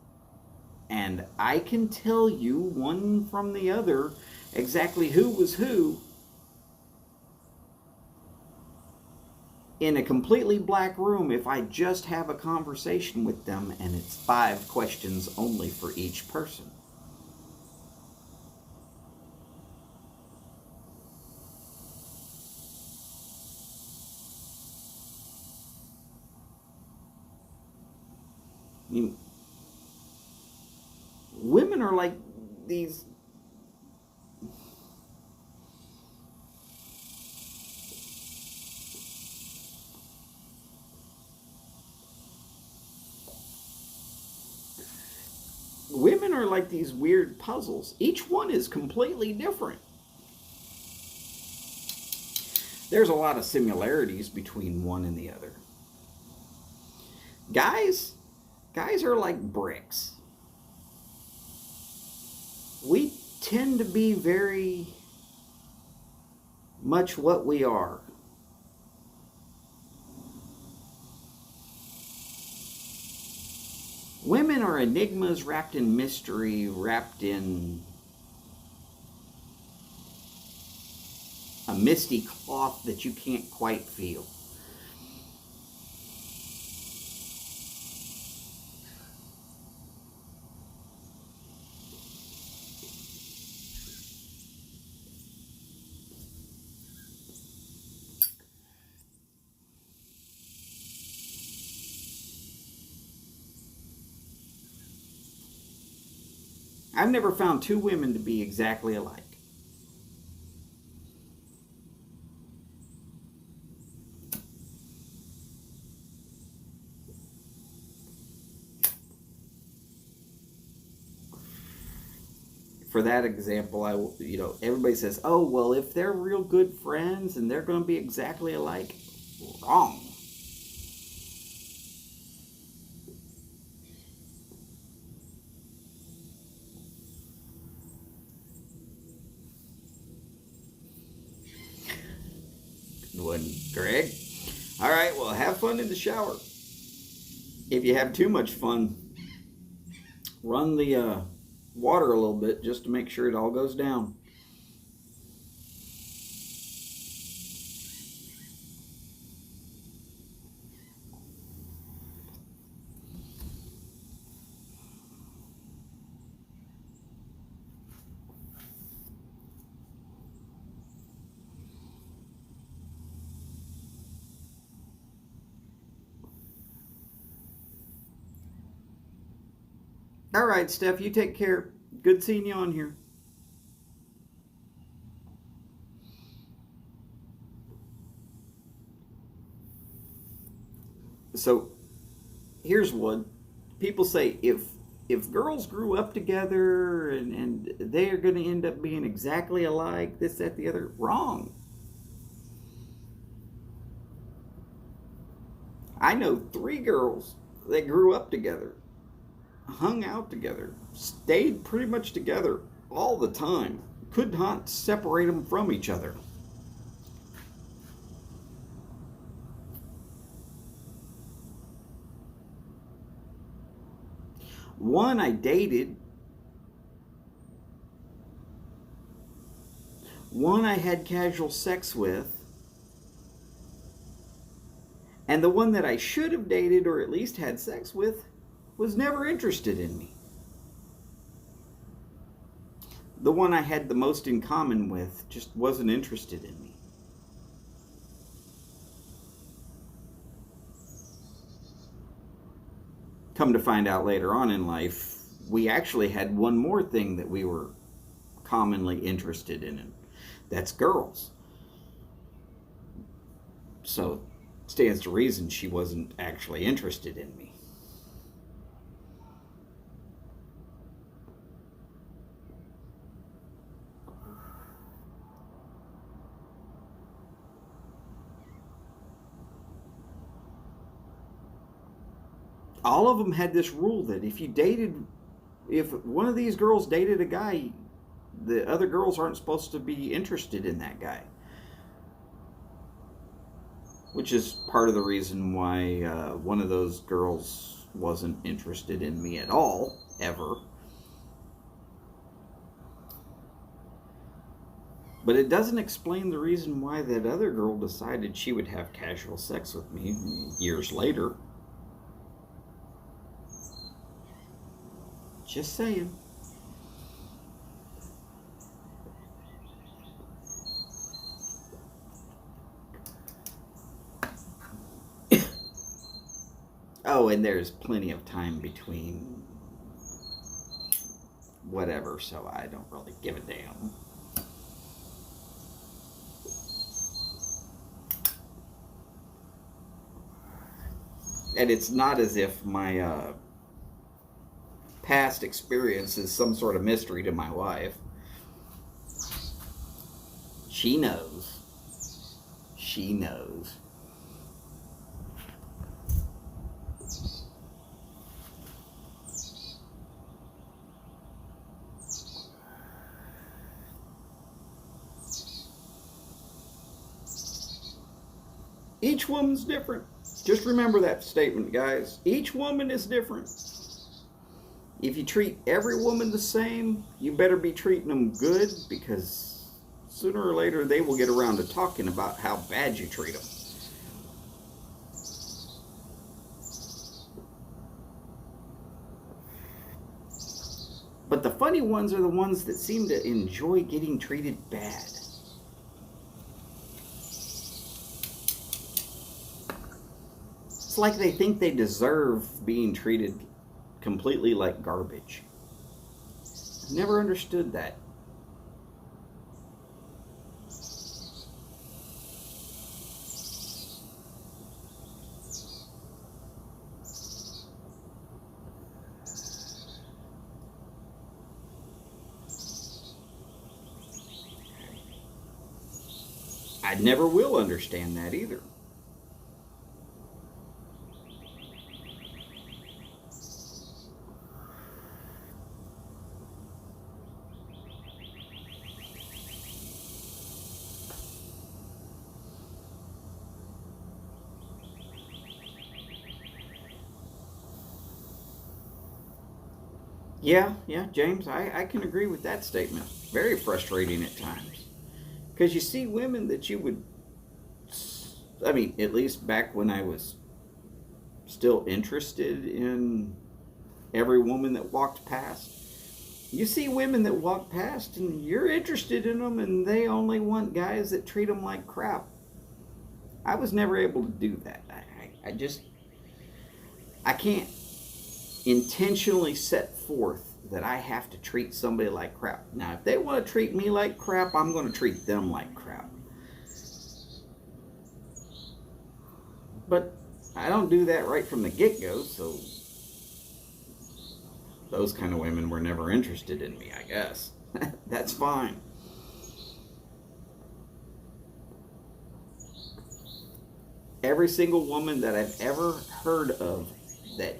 And I can tell you one from the other exactly who was who in a completely black room if I just have a conversation with them, and it's 5 questions only for each person. I mean, women are like these women are like these weird puzzles. Each one is completely different. There's a lot of similarities between one and the other. Guys, guys are like bricks. We tend to be very much what we are. Women are enigmas wrapped in mystery, wrapped in a misty cloth that you can't quite feel. I've never found 2 women to be exactly alike. For that example, everybody says, "Oh, well, if they're real good friends and they're going to be exactly alike," wrong. have fun in the shower. If you have too much fun, run the water a little bit just to make sure it all goes down. All right, Steph, you take care. Good seeing you on here. So here's one. People say if girls grew up together and they are going to end up being exactly alike, this, that, the other. Wrong. I know 3 girls that grew up together, hung out together, stayed pretty much together all the time. Could not separate them from each other. One I dated, one I had casual sex with, and the one that I should have dated or at least had sex with was never interested in me. The one I had the most in common with just wasn't interested in me. Come to find out later on in life, we actually had one more thing that we were commonly interested in, and that's girls. So, stands to reason she wasn't actually interested in me. All of them had this rule that if one of these girls dated a guy, the other girls aren't supposed to be interested in that guy. Which is part of the reason why one of those girls wasn't interested in me at all, ever. But it doesn't explain the reason why that other girl decided she would have casual sex with me years later. Just saying. Oh, and there's plenty of time between whatever, so I don't really give a damn. And it's not as if my past experience is some sort of mystery to my wife. She knows. She knows. Each woman's different. Just remember that statement, guys. Each woman is different. If you treat every woman the same, you better be treating them good, because sooner or later they will get around to talking about how bad you treat them. But the funny ones are the ones that seem to enjoy getting treated bad. It's like they think they deserve being treated completely like garbage. I've never understood that. I never will understand that either. Yeah, James, I can agree with that statement. Very frustrating at times. Because you see women that you would, I mean, at least back when I was still interested in every woman that walked past, you see women that walk past and you're interested in them and they only want guys that treat them like crap. I was never able to do that. I just, I can't intentionally set forth that I have to treat somebody like crap. Now, if they want to treat me like crap, I'm going to treat them like crap. But I don't do that right from the get go, so those kind of women were never interested in me, I guess. That's fine. Every single woman that I've ever heard of that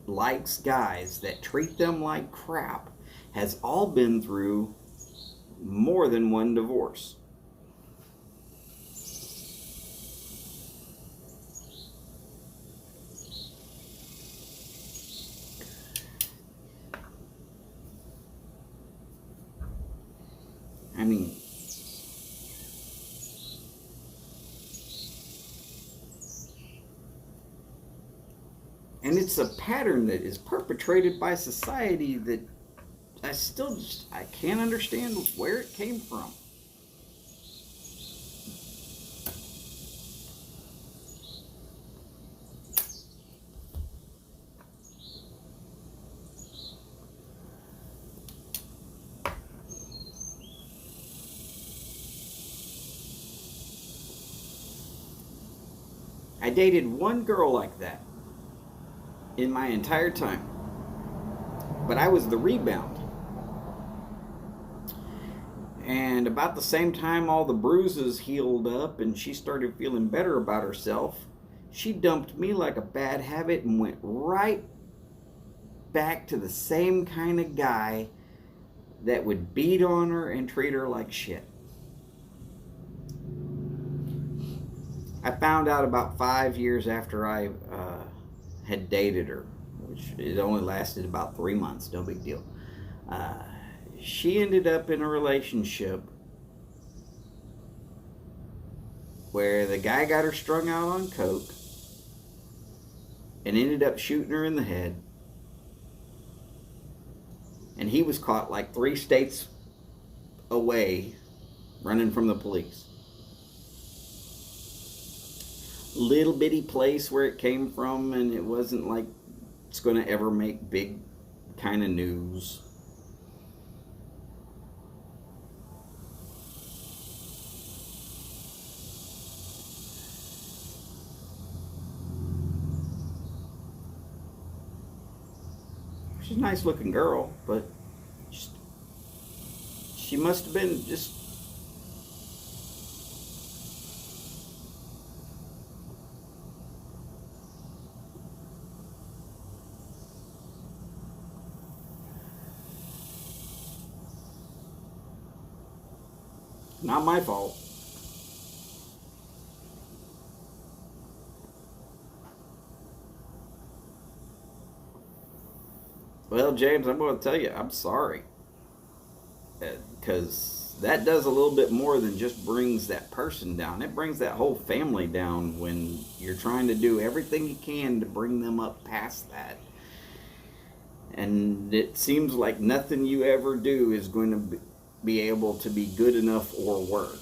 likes guys that treat them like crap has all been through more than one divorce. I mean, and it's a pattern that is perpetrated by society that I still just I can't understand where it came from. I dated one girl like that in my entire time, but I was the rebound. And about the same time all the bruises healed up and she started feeling better about herself, she dumped me like a bad habit and went right back to the same kind of guy that would beat on her and treat her like shit. I found out about 5 years after I had dated her, which it only lasted about 3 months, no big deal. Uh, she ended up in a relationship where the guy got her strung out on coke and ended up shooting her in the head. And he was caught like 3 states away running from the police. Little bitty place where it came from, and it wasn't like it's going to ever make big kind of news. She's a nice looking girl, but just, she must have been just not my fault. Well, James, I'm going to tell you, I'm sorry. Because that does a little bit more than just brings that person down. It brings that whole family down when you're trying to do everything you can to bring them up past that. And it seems like nothing you ever do is going to be able to be good enough or work.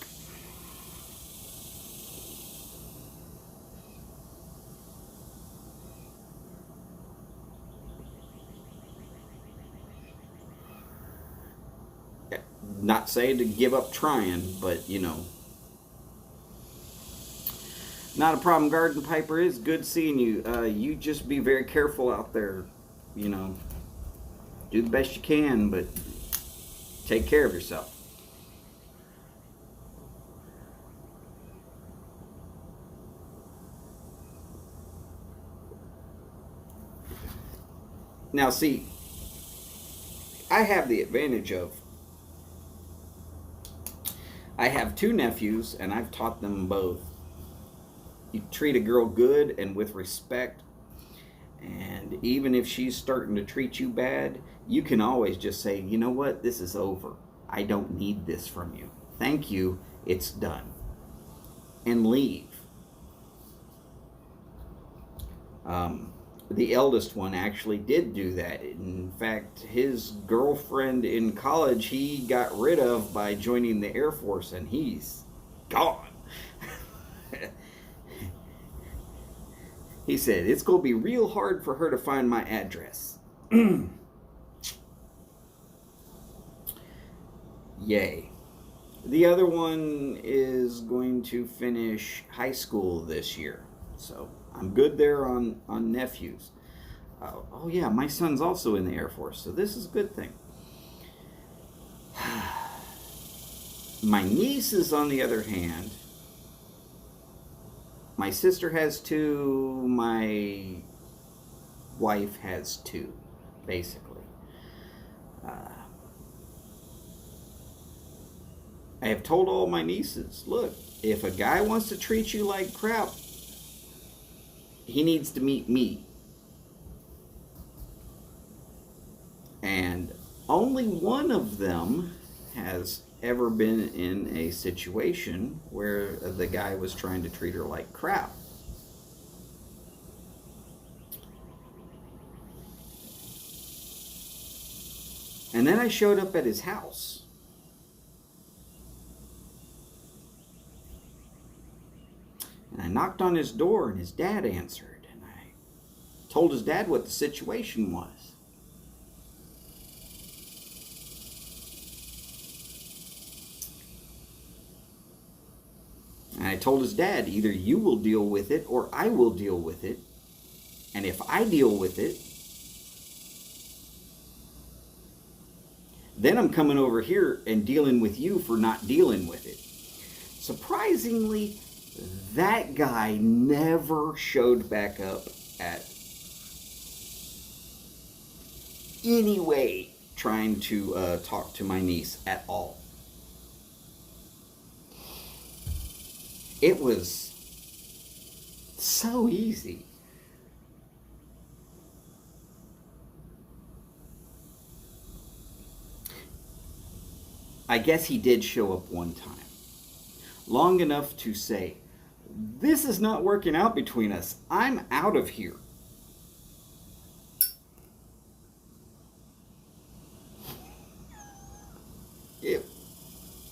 Not saying to give up trying, but not a problem. Garden Piper, is good seeing you. You just be very careful out there. You know, do the best you can, but take care of yourself. Now, see, I have the advantage of I have 2 nephews, and I've taught them both. You treat a girl good and with respect, and even if she's starting to treat you bad, you can always just say, you know what, this is over. I don't need this from you. Thank you, it's done. And leave. The eldest one actually did do that. In fact, his girlfriend in college he got rid of by joining the Air Force, and he's gone. He said, it's going to be real hard for her to find my address. Yay. The other one is going to finish high school this year. So I'm good there on nephews. Oh yeah, my son's also in the Air Force, so this is a good thing. My nieces, on the other hand, my sister has two, my wife has two, basically. I have told all my nieces, look, if a guy wants to treat you like crap, he needs to meet me. And only one of them has ever been in a situation where the guy was trying to treat her like crap. And then I showed up at his house. And I knocked on his door, and his dad answered. And I told his dad what the situation was. And I told his dad, either you will deal with it or I will deal with it. And if I deal with it, then I'm coming over here and dealing with you for not dealing with it. Surprisingly, that guy never showed back up at any way trying to talk to my niece at all. It was so easy. I guess he did show up one time, long enough to say, this is not working out between us. I'm out of here.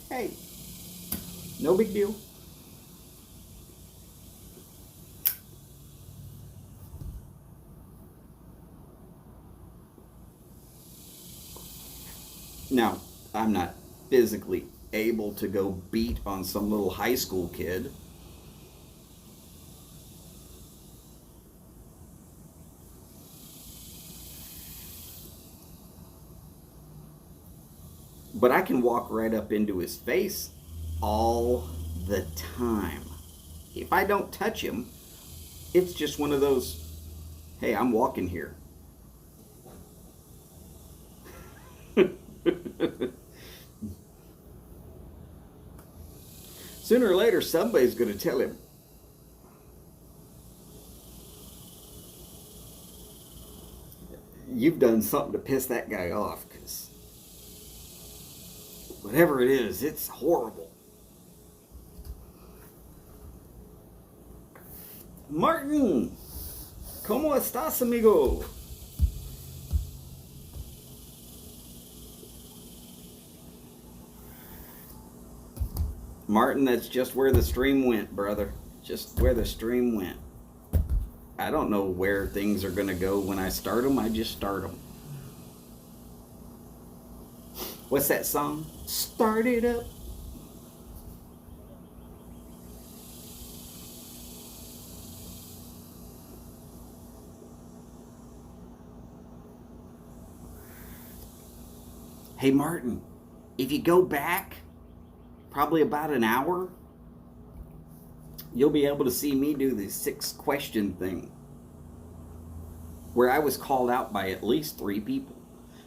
Hey, no big deal. Now, I'm not physically able to go beat on some little high school kid. But I can walk right up into his face all the time. If I don't touch him, it's just one of those, hey, I'm walking here. Sooner or later, somebody's going to tell him. You've done something to piss that guy off, because whatever it is, it's horrible. Martin, ¿cómo estás, amigo? Martin, that's just where the stream went, brother. Just where the stream went. I don't know where things are going to go when I start them. I just start them. What's that song? Start it up. Hey, Martin, if you go back probably about an hour, you'll be able to see me do the 6-question thing, where I was called out by at least 3 people.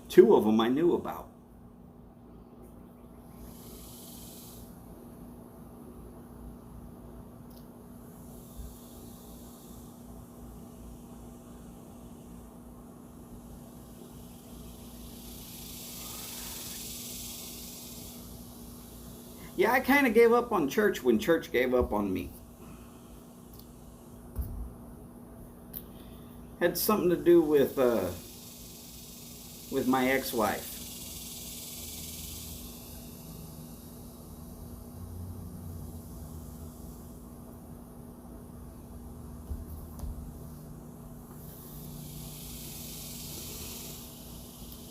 2 of them I knew about. Yeah, I kind of gave up on church when church gave up on me. Had something to do with my ex-wife.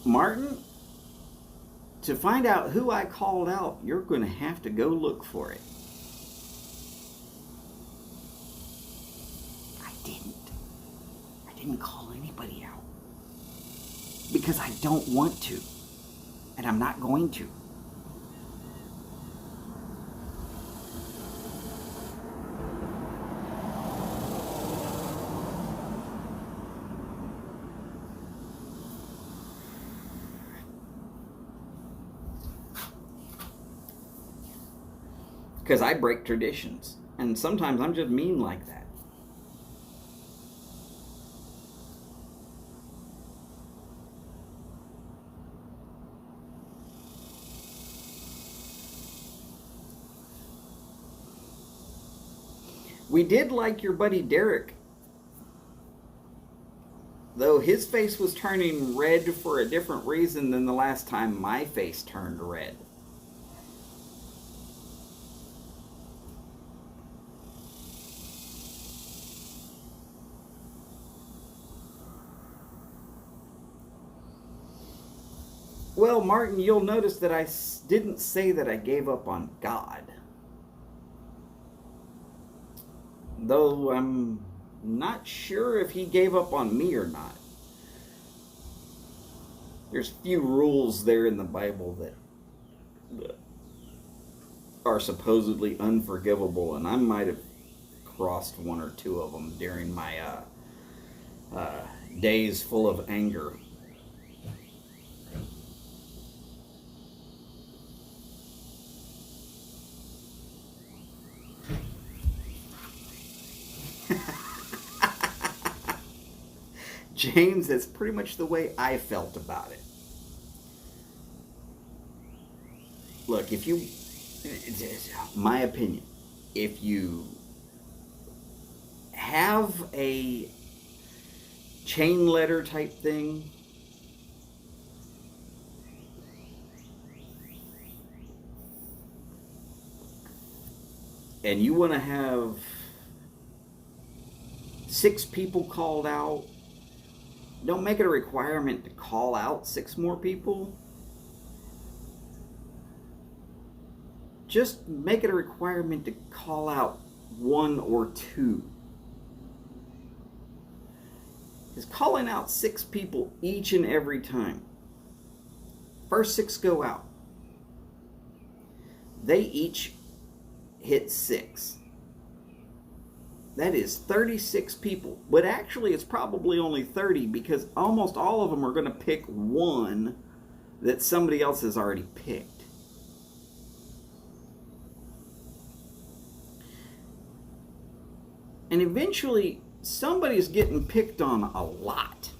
Martin, to find out who I called out, you're going to have to go look for it. I didn't call anybody out. Because I don't want to. And I'm not going to. Because I break traditions. And sometimes I'm just mean like that. We did like your buddy Derek. Though his face was turning red for a different reason than the last time my face turned red. Well, Martin, you'll notice that I didn't say that I gave up on God. Though I'm not sure if he gave up on me or not. There's few rules there in the Bible that are supposedly unforgivable, and I might have crossed one or two of them during my days full of anger. James, that's pretty much the way I felt about it. Look, if you, my opinion, if you have a chain letter type thing, and you want to have 6 people called out, don't make it a requirement to call out 6 more people. Just make it a requirement to call out 1 or 2. Because calling out 6 people each and every time. First 6 go out. They each hit 6. That is 36 people. But actually, it's probably only 30 because almost all of them are going to pick one that somebody else has already picked. And eventually, somebody's getting picked on a lot.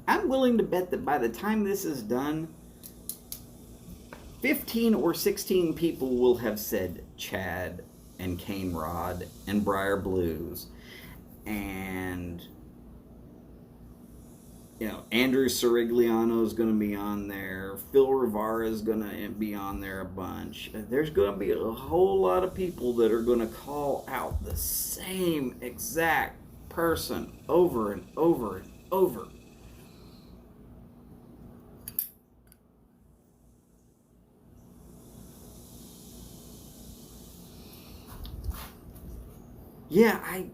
I'm willing to bet that by the time this is done, 15 or 16 people will have said Chad and Cane Rod and Briar Blues and Andrew Sirigliano is going to be on there. Phil Rivara is going to be on there a bunch. There's going to be a whole lot of people that are going to call out the same exact person over and over and over. Yeah, I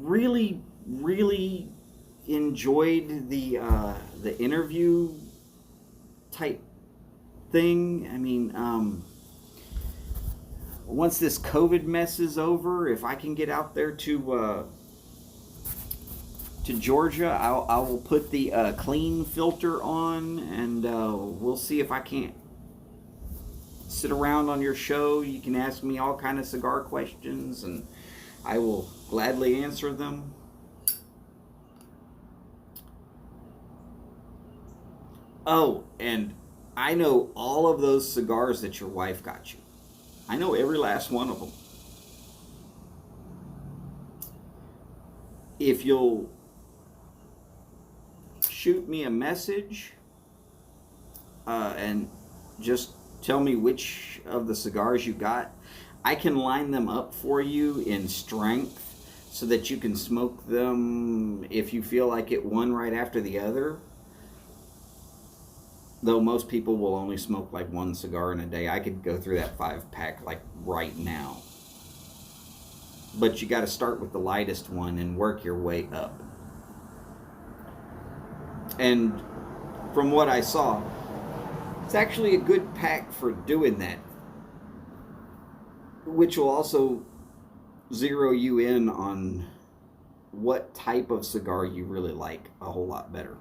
really enjoyed the interview type thing. I mean, once this COVID mess is over, if I can get out there to Georgia, I will put the clean filter on, and we'll see if I can't sit around on your show. You can ask me all kind of cigar questions, and I will gladly answer them. Oh, and I know all of those cigars that your wife got you. I know every last one of them. If you'll shoot me a message and just tell me which of the cigars you got, I can line them up for you in strength so that you can smoke them if you feel like it, one right after the other. Though most people will only smoke like one cigar in a day, I could go through that 5-pack like right now. But you got to start with the lightest one and work your way up. And from what I saw, it's actually a good pack for doing that, which will also zero you in on what type of cigar you really like a whole lot better.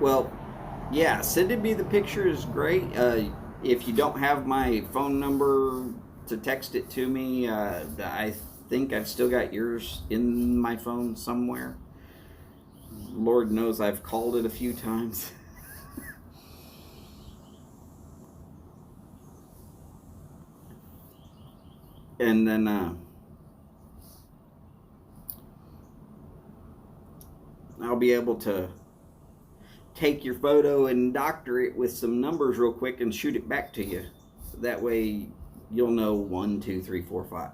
Well, yeah, sending me the picture is great. If you don't have my phone number to text it to me, I think I've still got yours in my phone somewhere. Lord knows I've called it a few times. And then I'll be able to take your photo and doctor it with some numbers real quick and shoot it back to you. That way you'll know 1, 2, 3, 4,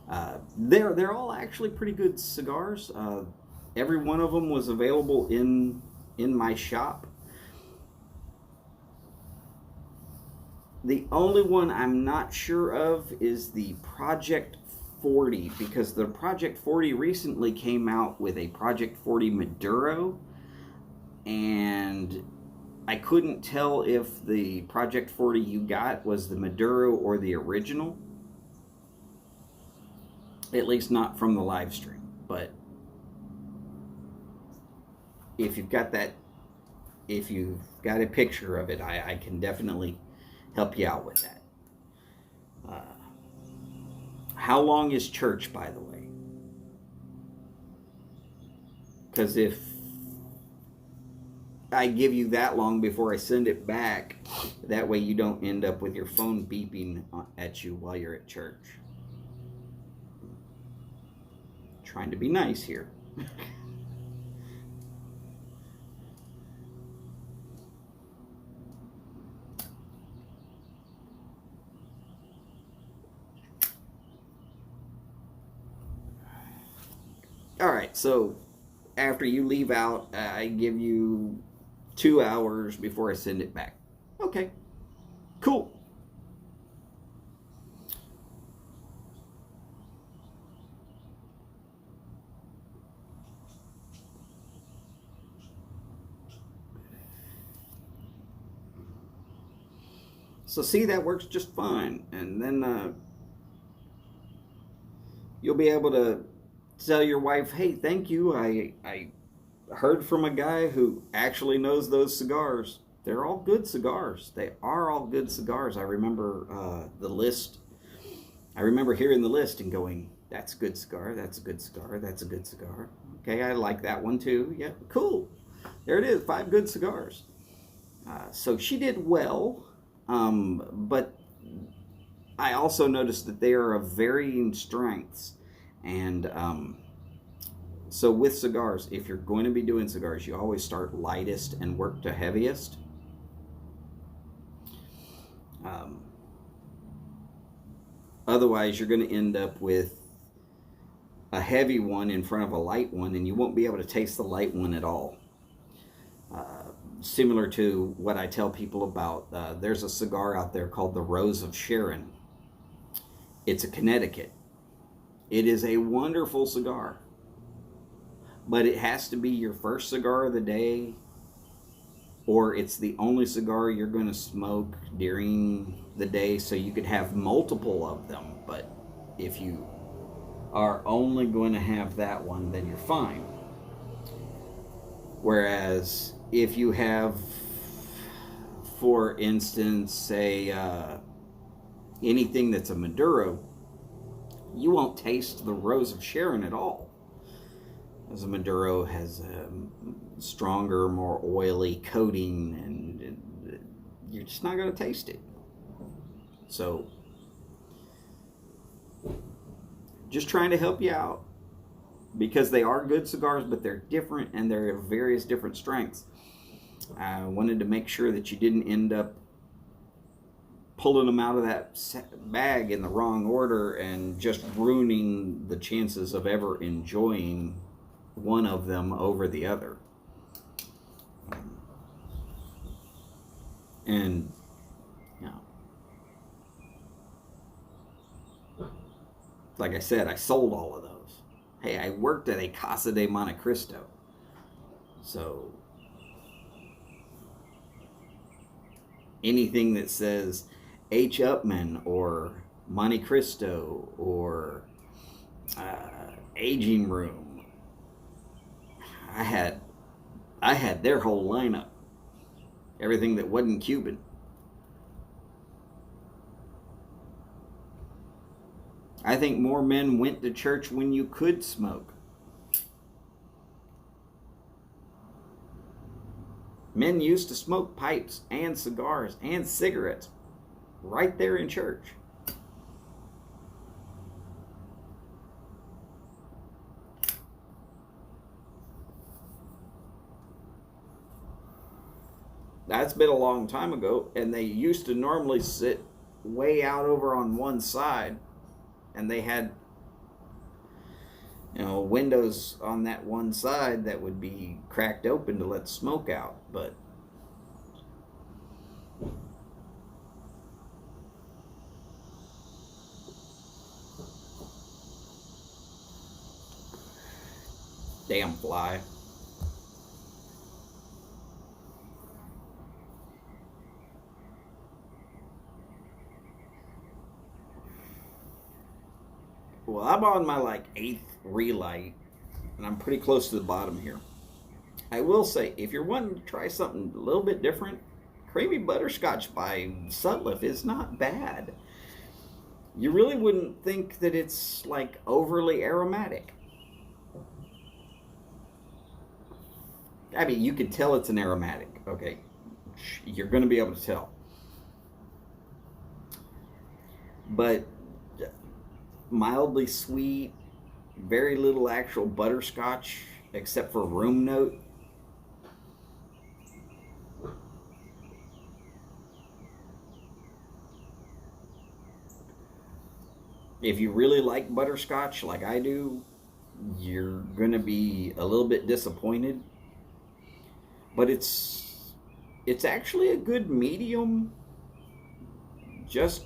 5. They're all actually pretty good cigars. Every one of them was available in my shop. The only one I'm not sure of is the Project 40, because the Project 40 recently came out with a Project 40 Maduro, and I couldn't tell if the Project 40 you got was the Maduro or the original. At least not from the live stream. But if you've got that, if you've got a picture of it, I can definitely help you out with that. How long is church, by the way? Because if I give you that long before I send it back, that way you don't end up with your phone beeping at you while you're at church. Trying to be nice here. All right, so after you leave out, I give you 2 hours before I send it back. Okay, cool. So see, that works just fine. And then you'll be able to tell your wife, hey, thank you. I heard from a guy who actually knows those cigars. They're all good cigars. They are all good cigars. I remember the list. I remember hearing the list and going, that's a good cigar. That's a good cigar. That's a good cigar. Okay, I like that one too. Yeah, cool. There it is, 5 good cigars. So she did well. But I also noticed that they are of varying strengths. And so with cigars, if you're going to be doing cigars, you always start lightest and work to heaviest. Otherwise, you're going to end up with a heavy one in front of a light one, and you won't be able to taste the light one at all. Similar to what I tell people about, there's a cigar out there called the Rose of Sharon. It's a Connecticut. It is a wonderful cigar, but it has to be your first cigar of the day, or it's the only cigar you're going to smoke during the day, so you could have multiple of them. But if you are only going to have that one, then you're fine. Whereas if you have, for instance, say anything that's a Maduro, you won't taste the Rose of Sharon at all, as a Maduro has a stronger, more oily coating, and you're just not going to taste it. So, just trying to help you out, because they are good cigars, but they're different and they're of various different strengths. I wanted to make sure that you didn't end up pulling them out of that bag in the wrong order and just ruining the chances of ever enjoying one of them over the other. And, you know, like I said, I sold all of those. Hey, I worked at a Casa de Monte Cristo. So, anything that says H. Upman or Monte Cristo or Aging Room, I had their whole lineup. Everything that wasn't Cuban. I think more men went to church when you could smoke. Men used to smoke pipes and cigars and cigarettes right there in church. That's been a long time ago, and they used to normally sit way out over on one side, and they had, windows on that one side that would be cracked open to let smoke out. But damn fly. Well, I'm on my 8th relight, and I'm pretty close to the bottom here. I will say, if you're wanting to try something a little bit different, Creamy Butterscotch by Sutliff is not bad. You really wouldn't think that it's overly aromatic. I mean, you could tell it's an aromatic, okay? You're going to be able to tell. But mildly sweet, very little actual butterscotch except for room note. If you really like butterscotch like I do, you're gonna be a little bit disappointed. But it's actually a good medium, just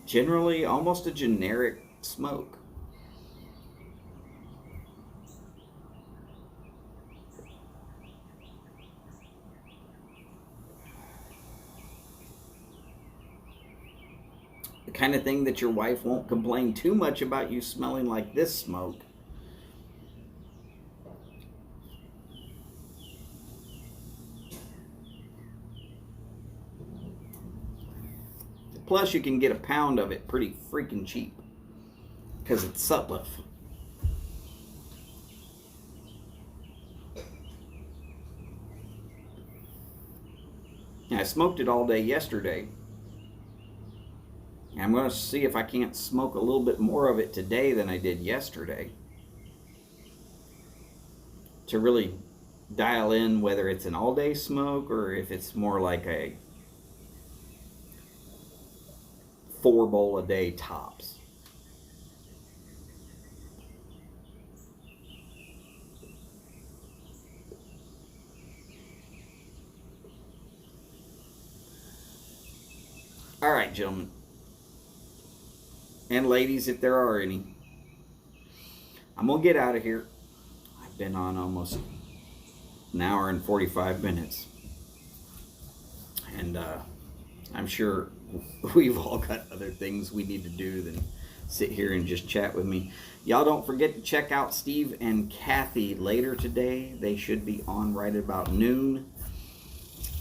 generally almost a generic smoke. The kind of thing that your wife won't complain too much about you smelling like this smoke. Plus, you can get a pound of it pretty freaking cheap because it's Sutliff. I smoked it all day yesterday. I'm going to see if I can't smoke a little bit more of it today than I did yesterday, to really dial in whether it's an all-day smoke or if it's more like a 4 bowl a day tops. All right, gentlemen. And ladies, if there are any. I'm going to get out of here. I've been on almost an hour and 45 minutes. And I'm sure we've all got other things we need to do than sit here and just chat with me. Y'all don't forget to check out Steve and Kathy later today. They should be on right about noon.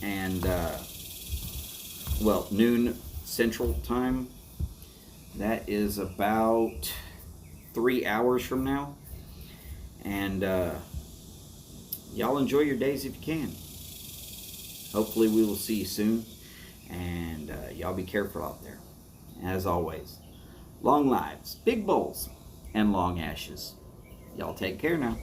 And, noon Central Time. That is about 3 hours from now. And y'all enjoy your days if you can. Hopefully we will see you soon. And y'all be careful out there. As always, long lives, big bowls, and long ashes. Y'all take care now.